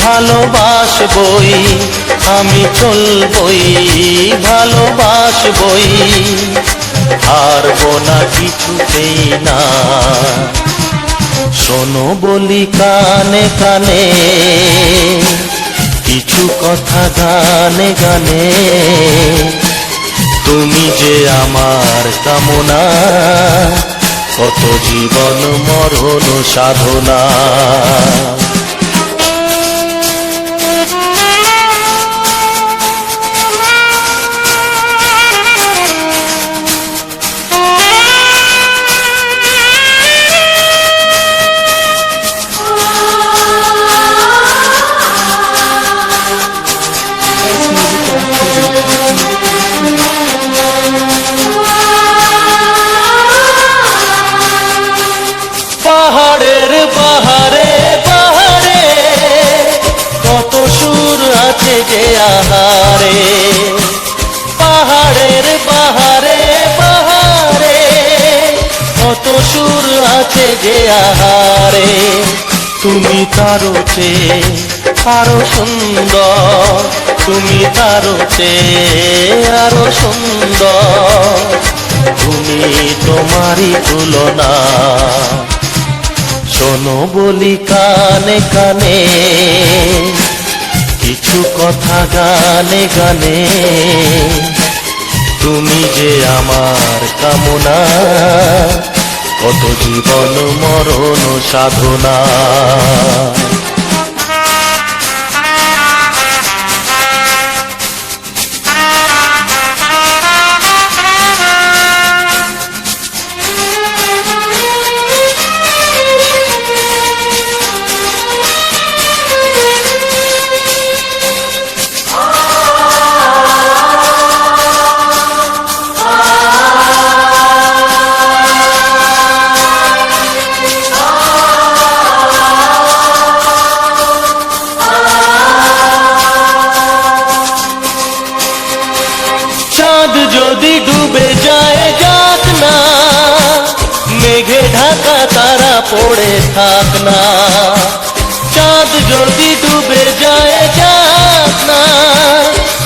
ভালোবাসবই, আমি চলবই ভালোবাসবই, হারবো না কিছুতেই না। শোনো বলি কানে কানে, কিছু কথা গানে গানে, তুমি যে আমার কামনা, কত জীবন মরণ সাধনা। পাহাড়ের বাহারে বাহারে, কত সুর আছে যে আহারে, পাহাড়ের বাহারে বাহারে, কত সুর আছে যে আহারে, তুমি তারও চেয়ে আরো সুন্দর, তুমি তারও চেয়ে আরো সুন্দর, তুমি তোমারই তুলনা। শোনো বলি কানে কানে, কিছু কথা গানে গানে, তুমি যে আমার কামনা, কত জীবন মরণ সাধনা। চাঁদ যদি ডুবে যায় যাক না, মেঘে ঢাকা তারা পড়ে থাক না, চাঁদ যদি ডুবে যায় যাক না,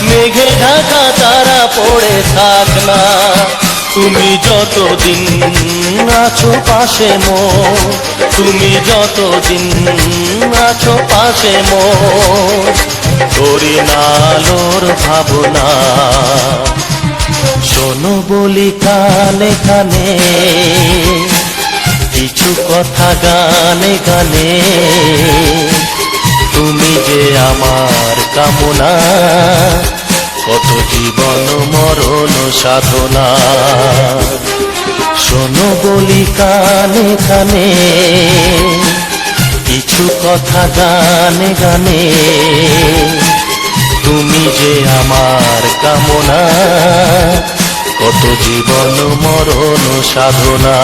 মেঘে ঢাকা তারা পড়ে থাক না, তুমি যতদিন আছো পাশে মোর, তুমি যতদিন আছো পাশে মোর, করি না আলোর ভাবনা। শোনো বলি কানে কানে, কিছু কথা গানে গানে, তুমি যে আমার কামনা, কত জীবন মরণ সাধনা। শোনো বলি কানে কানে, কিছু কিছু কথা গানে গানে, তুমি যে আমার কামনা, কত জীবন মরণ সাধনা।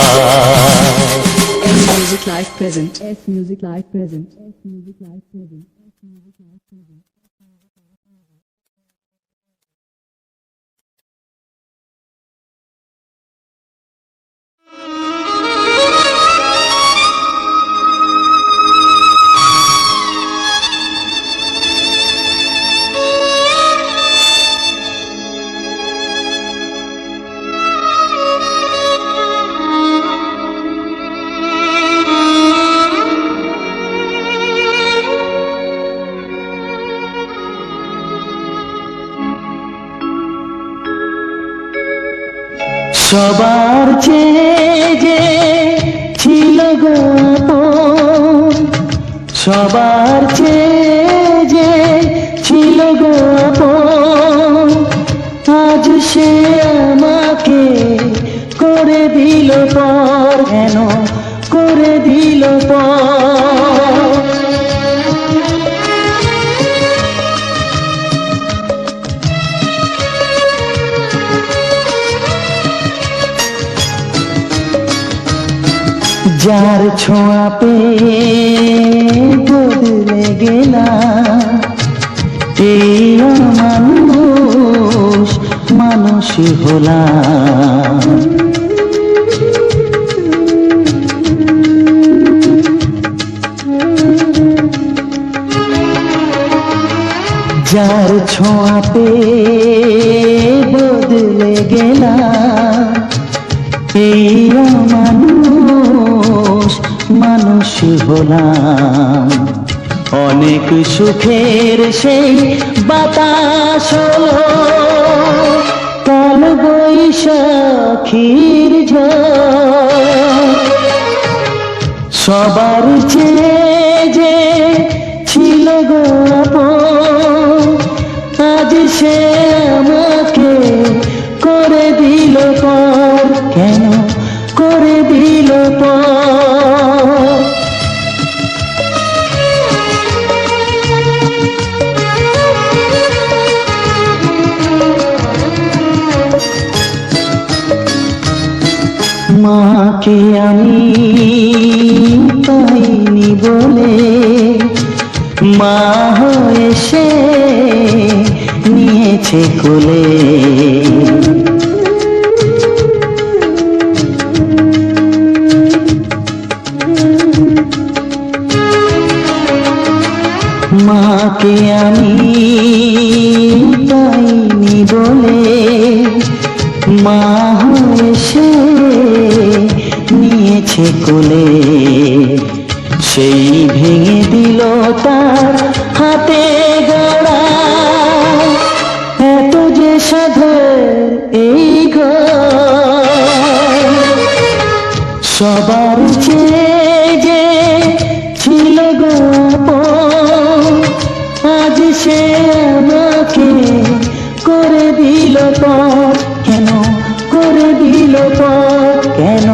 S Music Live present. S Music Live present. S Music Live present. S Music Live present. সবার চেয়ে যে ছিল গো আপন, সবার চেয়ে যে ছিল গো আপন, আজ সে আমাকে করে দিল পর, কেন করে দিল পর। যার ছোঁয়া পেয়ে বদলে গেলাম, এই মানুষ মানুষ হলাম। যার ছোঁয়া পেয়ে বদলে গেলাম, এই মানুষ মানুষ হলাম। অনেক সুখের সেই বাতাস হলো, কাল বৈশাখীর ঝড়। সবার চেয়ে যে ছিল গো আপন, আজ সে আমাকে করে দিল পর, কেন করে দিল পর। মাকে আমি পাইনি বলে, মা হয়ে সে নিয়েছে কোলে। মাকে আমি পাইনি বলে, মা হয়ে সে নিয়েছে কোলে। সেই ভেঙে দিল তার হাতে গড়া, এত যে সাধের এই ঘর। সবার চেয়ে যে ছিল গো আপন, আজ সে আমাকে করে দিল পর, কেন করে দিল পর, কেন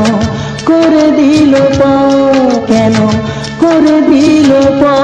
করে দিল পর, কেন করে দিল পর।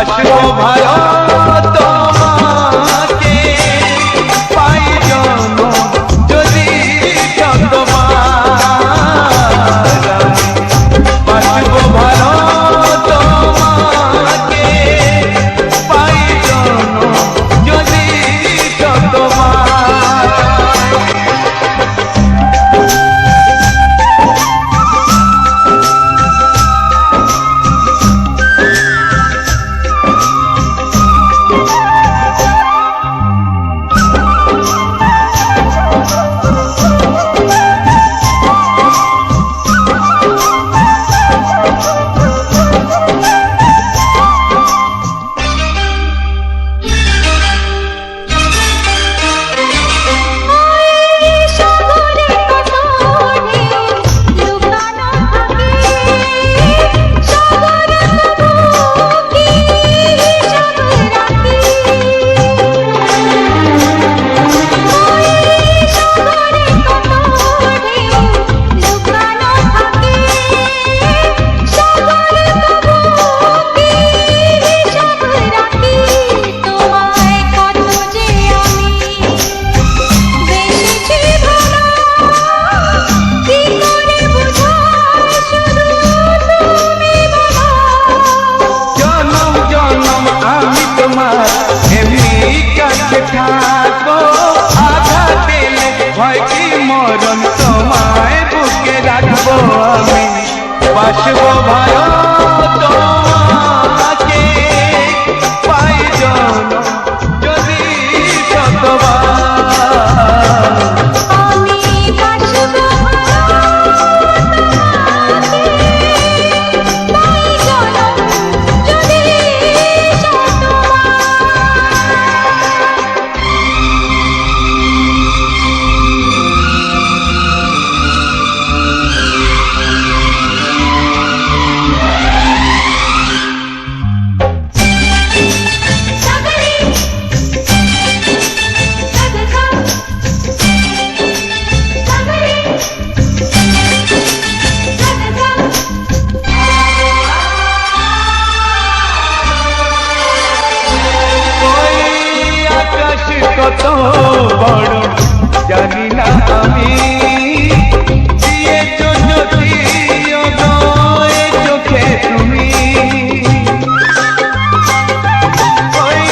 বাসবো ভালো তোমাকে পাই জন্ম যদি শতবার বাসবো ভালো তোমাকে পাই জন্ম যদি শতবার সাগরে কত ঢেউ লুকানো থাকে সাগর তবু কি হিসাব রাখে সাগরে কত ঢেউ লুকানো থাকে সাগর তবু কি হিসাব রাখে তোমায় কত যে আমি বেশি ভালো কি করে বুঝাই শুধু তুমি বলো জনম জনম আমি তোমার এমনি কাছে থাকবো আঘাত পেলে ভয় কি মরণ তোমায় বুকে রাখবো আমি বাসবো ভালো তোমাকে পাই জনম যদি শতবার আমি বাসবো তাই জনম যদি শতবার সাগরে সাগর সাগরে ওই আকাশ কত বড় জানি না আমি দিয়েছো যদি অগয়ে চোখে তুমি ওই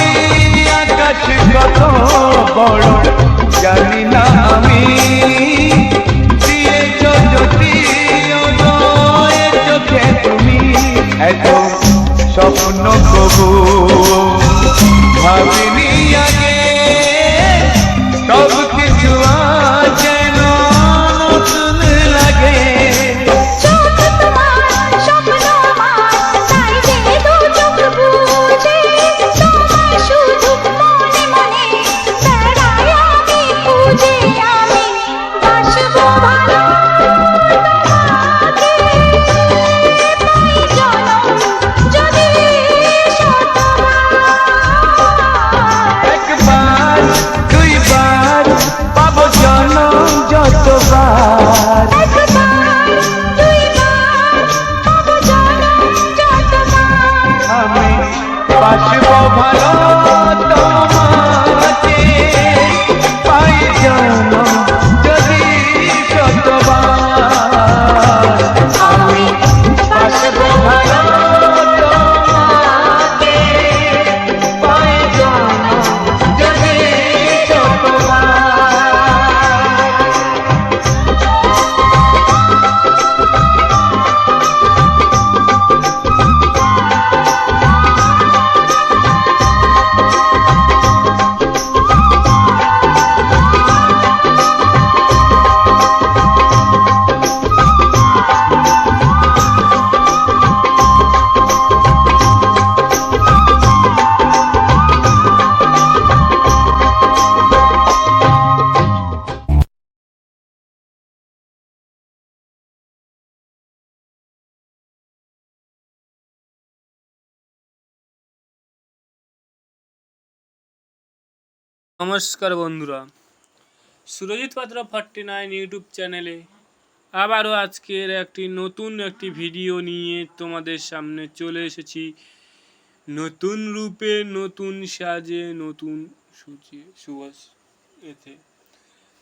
আকাশ কত বড় জানি না আমি দিয়েছো যদি অগয়ে চোখে তুমি এত স্বপ্ন কবু ভাবিনি আগে সব কিছু আজ যেন নতুন লাগে চোখ তোমার স্বপ্ন আমার তাই যে দু চোখ বুঝে তোমায় শুধু মনে মনে বেড়াই আমি খুঁজে আমি বাসবো ভালো তোমাকে পাই জনম যদি শতবার একবার দুইবার পাবো জনম যতবার একবার দুইবার পাবো জনম যতবার আমি বাসবো ভালো তোমাকে পাই জনম যদি শতবার আমি বাসবো ভালো তোমাকে পাই জনম যদি শতবার নমস্কার বন্ধুরা, সুরজিৎ পাত্র 49 ইউটিউব চ্যানেলে আবারও আজকের একটি নতুন একটি ভিডিও নিয়ে তোমাদের সামনে চলে এসেছি। নতুন রূপে নতুন সাজে নতুন সূচে সুবাস এতে।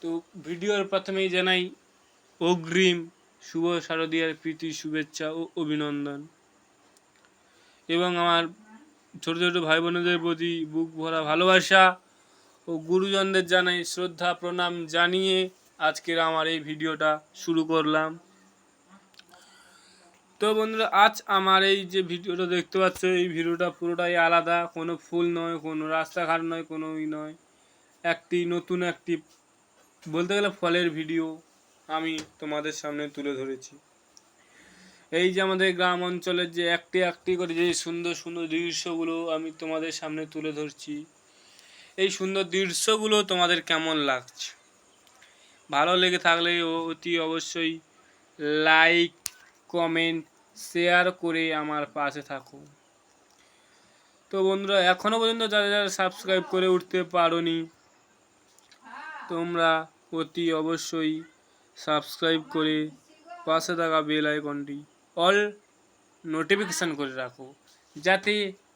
তো ভিডিওর প্রথমেই জানাই অগ্রিম শুভ শারদীয়ার প্রীতি শুভেচ্ছা ও অভিনন্দন, এবং আমার ছোট ছোট ভাই বোনেদের প্রতি বুক ভরা ভালোবাসা ও গুরুজনদের জানাই শ্রদ্ধা প্রণাম জানিয়ে আজকের আমার এই ভিডিওটা শুরু করলাম। তো বন্ধুরা, আজ আমার এই যে ভিডিওটা দেখতে পাচ্ছ, এই ভিডিওটা পুরোটাই আলাদা, কোনো ফুল নয়, কোনো রাস্তাঘাট নয়, কোনো নয়, নতুন একটি বলতে গেলে ফলের ভিডিও আমি তোমাদের সামনে তুলে ধরেছি। এই যে আমাদের গ্রাম অঞ্চলের যে একটি করে যে সুন্দর সুন্দর দৃশ্যগুলো আমি তোমাদের সামনে তুলে ধরছি, এই সুন্দর দৃশ্যগুলো তোমাদের কেমন লাগছে? ভালো লেগে থাকলে অতি অবশ্যই লাইক, কমেন্ট, শেয়ার করে আমার পাশে থাকো। তো বন্ধুরা, এখনও পর্যন্ত যারা যারা সাবস্ক্রাইব করে উঠতে পারোনি, তোমরা অতি অবশ্যই সাবস্ক্রাইব করে পাশে থাকা বেল আইকনটি অল নোটিফিকেশান করে রাখো, যাতে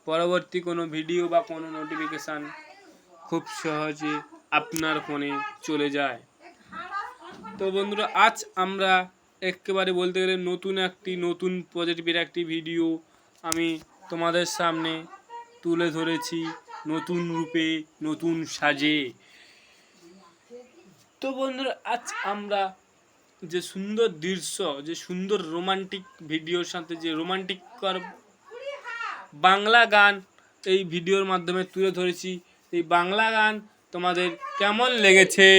পরবর্তী কোনো ভিডিও বা কোনো নোটিফিকেশান খুব সহজে আপনার ফোনে চলে যায়। তো বন্ধুরা, আজ আমরা একেবারে বলতে গেলে নতুন পজিটিভের একটি ভিডিও আমি তোমাদের সামনে তুলে ধরেছি, নতুন রূপে নতুন সাজে। তো বন্ধুরা, আজ আমরা যে সুন্দর দৃশ্য, যে সুন্দর রোমান্টিক ভিডিওর সাথে যে রোমান্টিক বাংলা গান এই ভিডিওর মাধ্যমে তুলে ধরেছি। এই বাংলা গান তোমাদের কেমন লেগেছে?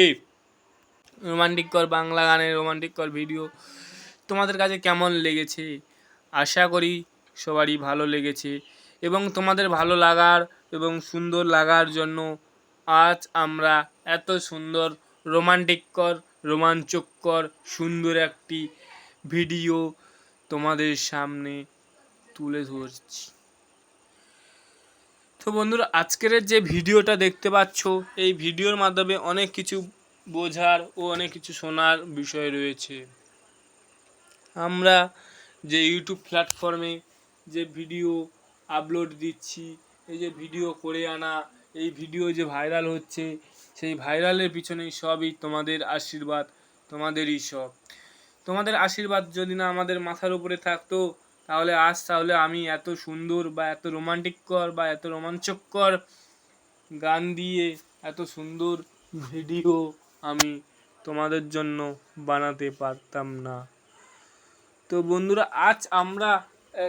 বাংলা গানের রোমান্টিক ভিডিও তোমাদের কাছে কেমন লেগেছে? আশা করি সবারই ভালো লেগেছে, এবং তোমাদের ভালো লাগার এবং সুন্দর লাগার জন্য আজ আমরা এত সুন্দর রোমাঞ্চকর সুন্দর একটি ভিডিও তোমাদের সামনে তুলে ধরছি। তো বন্ধুরা, আজকের যে ভিডিওটা দেখতে পাচ্ছ, এই ভিডিওর মাধ্যমে অনেক কিছু বোঝার ও অনেক কিছু শোনার বিষয় রয়েছে। আমরা যে ইউটিউব প্ল্যাটফর্মে যে ভিডিও আপলোড দিচ্ছি, এই যে ভিডিও করে আনা, এই ভিডিও যে ভাইরাল হচ্ছে, সেই ভাইরালের পিছনে সবই তোমাদের আশীর্বাদ, তোমাদেরই সব। তোমাদের আশীর্বাদ যদি না আমাদের মাথার উপরে থাকতো, তাহলে আমি এত সুন্দর বা এত রোমান্টিকর বা এত রোমাঞ্চকর গান দিয়ে এত সুন্দর ভিডিও আমি তোমাদের জন্য বানাতে পারতাম না। তো বন্ধুরা, আজ আমরা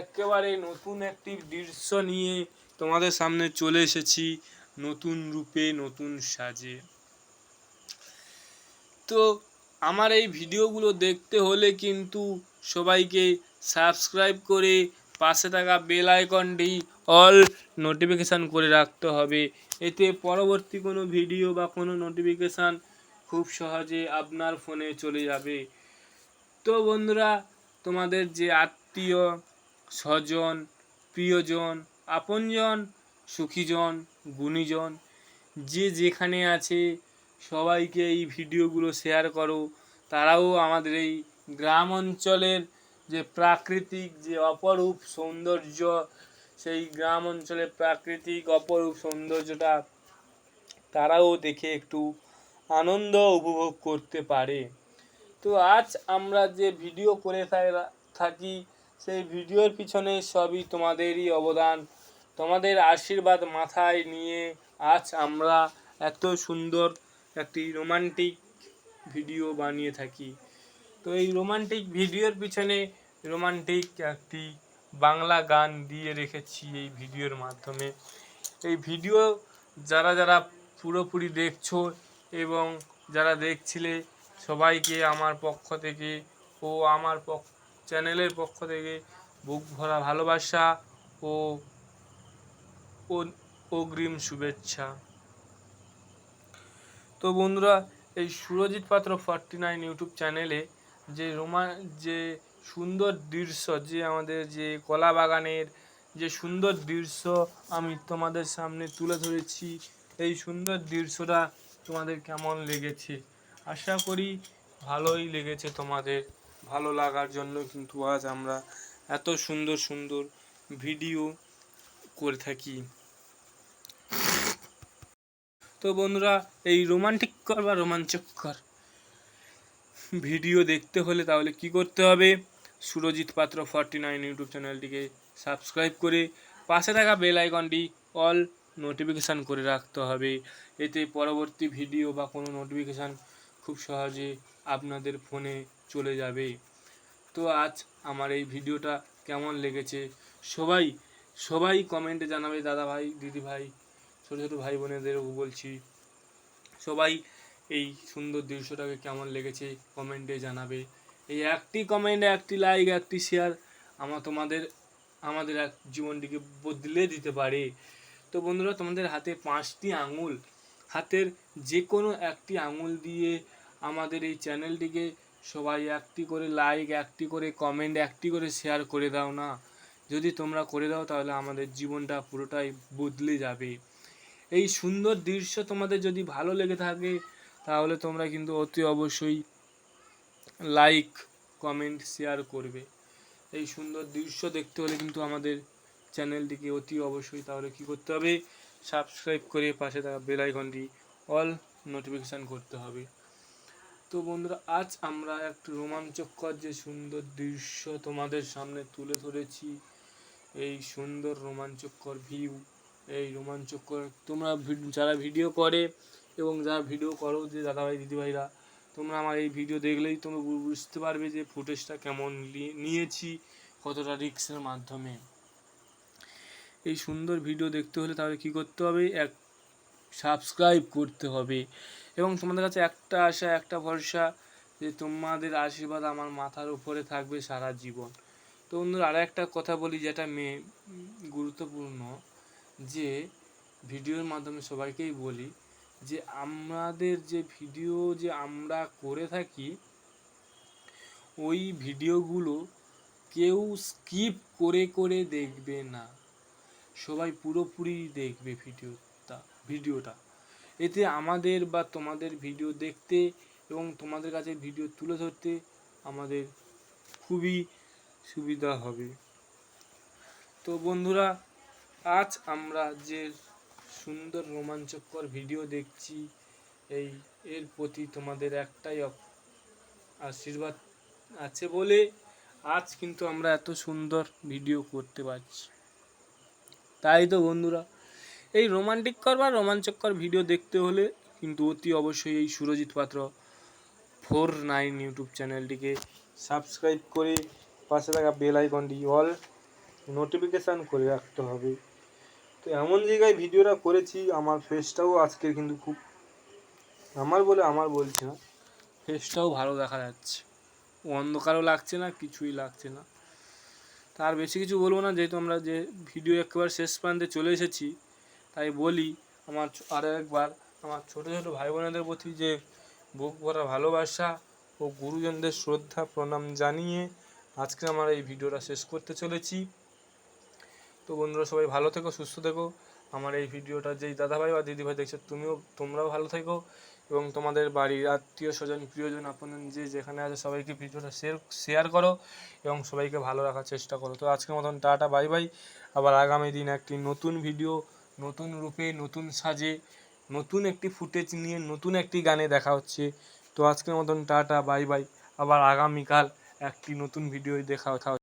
একেবারে নতুন একটি দৃশ্য নিয়ে তোমাদের সামনে চলে এসেছি, নতুন রূপে নতুন সাজে। তো আমার এই ভিডিওগুলো দেখতে হলে কিন্তু সবাইকে সাবস্ক্রাইব করে পাশে থাকা বেল আইকনটি অল নোটিফিকেশান করে রাখতে হবে, এতে পরবর্তী কোনো ভিডিও বা কোনো নোটিফিকেশান খুব সহজে আপনার ফোনে চলে যাবে। তো বন্ধুরা, তোমাদের যে আত্মীয় স্বজন, প্রিয়জন, আপনজন, সুখীজন, গুণীজন যে যেখানে আছে, সবাইকে এই ভিডিওগুলো শেয়ার করো। তারাও আমাদের এই গ্রাম অঞ্চলের যে প্রাকৃতিক যে অপরূপ সৌন্দর্য, সেই গ্রাম অঞ্চলের প্রাকৃতিক অপরূপ সৌন্দর্যটা তারাও দেখে একটু আনন্দ উপভোগ করতে পারে। তো আজ আমরা যে ভিডিও করে থাকি, সেই ভিডিওর পিছনে সবই তোমাদেরই অবদান, তোমাদের আশীর্বাদ মাথায় নিয়ে আজ আমরা এত সুন্দর একটি রোমান্টিক ভিডিও বানিয়ে থাকি। তো এই রোমান্টিক ভিডিওর পিছনে রোমান্টিক একটি বাংলা গান দিয়ে রেখেছি এই ভিডিওর মাধ্যমে। এই ভিডিও যারা যারা পুরোপুরি দেখছো এবং যারা দেখছিলে, সবাইকে আমার পক্ষ থেকে ও আমার চ্যানেলের পক্ষ থেকে বুক ভরা ভালোবাসা ও অগ্রিম শুভেচ্ছা। তো বন্ধুরা, এই সুরজিৎ পাত্র 49 ইউটিউব চ্যানেলে যে সুন্দর দৃশ্য, যে আমাদের যে কলা বাগানের যে সুন্দর দৃশ্য আমি তোমাদের সামনে তুলে ধরেছি, এই সুন্দর দৃশ্যটা তোমাদের কেমন লেগেছে? আশা করি ভালোই লেগেছে তোমাদের। ভালো লাগার জন্য কিন্তু আজ আমরা এত সুন্দর সুন্দর ভিডিও করে থাকি। তো বন্ধুরা, এই রোমান্টিককর বা রোমাঞ্চকর ভিডিও দেখতে হলে তাহলে কি করতে হবে? সুরজিৎ পাত্র 49 ইউটিউব চ্যানেলটিকে সাবস্ক্রাইব করে পাশে থাকা বেল আইকনটি অল নোটিফিকেশান করে রাখতে হবে। এতে পরবর্তী ভিডিও বা কোনো নোটিফিকেশান খুব সহজে আপনাদের ফোনে চলে যাবে। তো আজ আমার এই ভিডিওটা কেমন লেগেছে সবাই কমেন্টে জানাবে। দাদা ভাই, দিদি ভাই, ছোটো ছোটো ভাই বোনেদেরও বলছি, সবাই এই সুন্দর দৃশ্যটাকে কেমন লেগেছে কমেন্টে জানাবে। এই একটি কমেন্ট, একটি লাইক, একটি শেয়ার আমাদের এক জীবনটিকে বদলে দিতে পারে। তো বন্ধুরা, তোমাদের হাতে 5টি আঙুল, হাতের যে কোনো একটি আঙুল দিয়ে আমাদের এই চ্যানেলটিকে সবাই একটি করে লাইক, একটি করে কমেন্ট, একটি করে শেয়ার করে দাও না। যদি তোমরা করে দাও তাহলে আমাদের জীবনটা পুরোটাই বদলে যাবে। এই সুন্দর দৃশ্য তোমাদের যদি ভালো লেগে থাকে তাহলে তোমরা কিন্তু অতি অবশ্যই লাইক, কমেন্ট, শেয়ার করবে। এই সুন্দর দৃশ্য দেখতে হলে কিন্তু আমাদের চ্যানেলটিকে অতি অবশ্যই তাহলে কি করতে হবে? সাবস্ক্রাইব করে পাশে থাকা বেল আইকনটি অল নোটিফিকেশান করতে হবে। তো বন্ধুরা, আজ আমরা একটু রোমাঞ্চকর যে সুন্দর দৃশ্য তোমাদের সামনে তুলে ধরেছি। এই সুন্দর রোমাঞ্চকর ভিউ, এই রোমাঞ্চকর তোমরা যারা ভিডিও করে এবং যারা ভিডিও করো, যে দাদাভাই দিদিভাইরা, তোমরা আমার এই ভিডিও দেখলেই তোমরা বুঝতে পারবে যে ফুটেজটা কেমন নিয়েছি, কতটা রিস্কের মাধ্যমে। এই সুন্দর ভিডিও দেখতে হলে তাহলে কি করতে হবে? সাবস্ক্রাইব করতে হবে। এবং তোমাদের কাছে একটা আশা, একটা ভরসা, যে তোমাদের আশীর্বাদ আমার মাথার উপরে থাকবে সারা জীবন। তো বন্ধুরা, আর একটা কথা বলি যেটা গুরুত্বপূর্ণ, যে ভিডিওর মাধ্যমে সবাইকেই বলি যে আমাদের যে ভিডিও যে আমরা করে থাকি, ওই ভিডিওগুলো কেউ স্কিপ করে দেখবে না, সবাই পুরোপুরি দেখবে ভিডিওটা। এতে আমাদের বা তোমাদের ভিডিও দেখতে এবং তোমাদের কাছে ভিডিও তুলে ধরতে আমাদের খুবই সুবিধা হবে। তো বন্ধুরা, আজ আমরা যে সুন্দর রোমাঞ্চকর ভিডিও দেখছি, এর প্রতি তোমাদের একটাই আশীর্বাদ আছে বলে আজ কিন্তু আমরা এত সুন্দর ভিডিও করতে পারছি। তাই তো বন্ধুরা, এই রোমান্টিককর বা রোমাঞ্চকর ভিডিও দেখতে হলে কিন্তু অতি অবশ্যই এই সুরজিৎ পাত্র 49 ইউটিউব চ্যানেলটিকে সাবস্ক্রাইব করে পাশে থাকা বেল আইকনটি অল নোটিফিকেশান করে রাখতে হবে। তো এমন জায়গায় ভিডিওটা করেছি, আমার ফেসটাও আজকের কিন্তু খুব আমার বলছি না, ফেসটাও ভালো দেখা যাচ্ছে, অন্ধকারও লাগছে না, কিছুই লাগছে না। তার বেশি কিছু বলবো না, যেহেতু আমরা যে ভিডিও একেবারে শেষ প্রান্তে চলে এসেছি, তাই বলি আরও একবার আমার ছোটো ছোটো ভাই বোনেদের প্রতি যে বুক ভরা ভালোবাসা ও গুরুজনদের শ্রদ্ধা প্রণাম জানিয়ে আজকে আমার এই ভিডিওটা শেষ করতে চলেছি। তো বন্ধুরা, সবাই ভালো থেকো, সুস্থ থেকো। আমার এই ভিডিওটা যেই দাদাভাই বা দিদিভাই দেখছো, তোমরাও ভালো থেকো এবং তোমাদের বাড়ির আত্মীয় স্বজন, প্রিয়জন, আপনজন যে যেখানে আছে সবাইকে ভিডিওটা শেয়ার করো এবং সবাইকে ভালো রাখার চেষ্টা করো। তো আজকের মতন টাটা, বাই বাই। আবার আগামী দিন একটি নতুন ভিডিও, নতুন রূপে, নতুন সাজে, নতুন একটি ফুটেজ নিয়ে, নতুন একটি গানে দেখা হচ্ছে। তো আজকের মতন টাটা, বাই বাই। আবার আগামীকাল একটি নতুন ভিডিও দেখা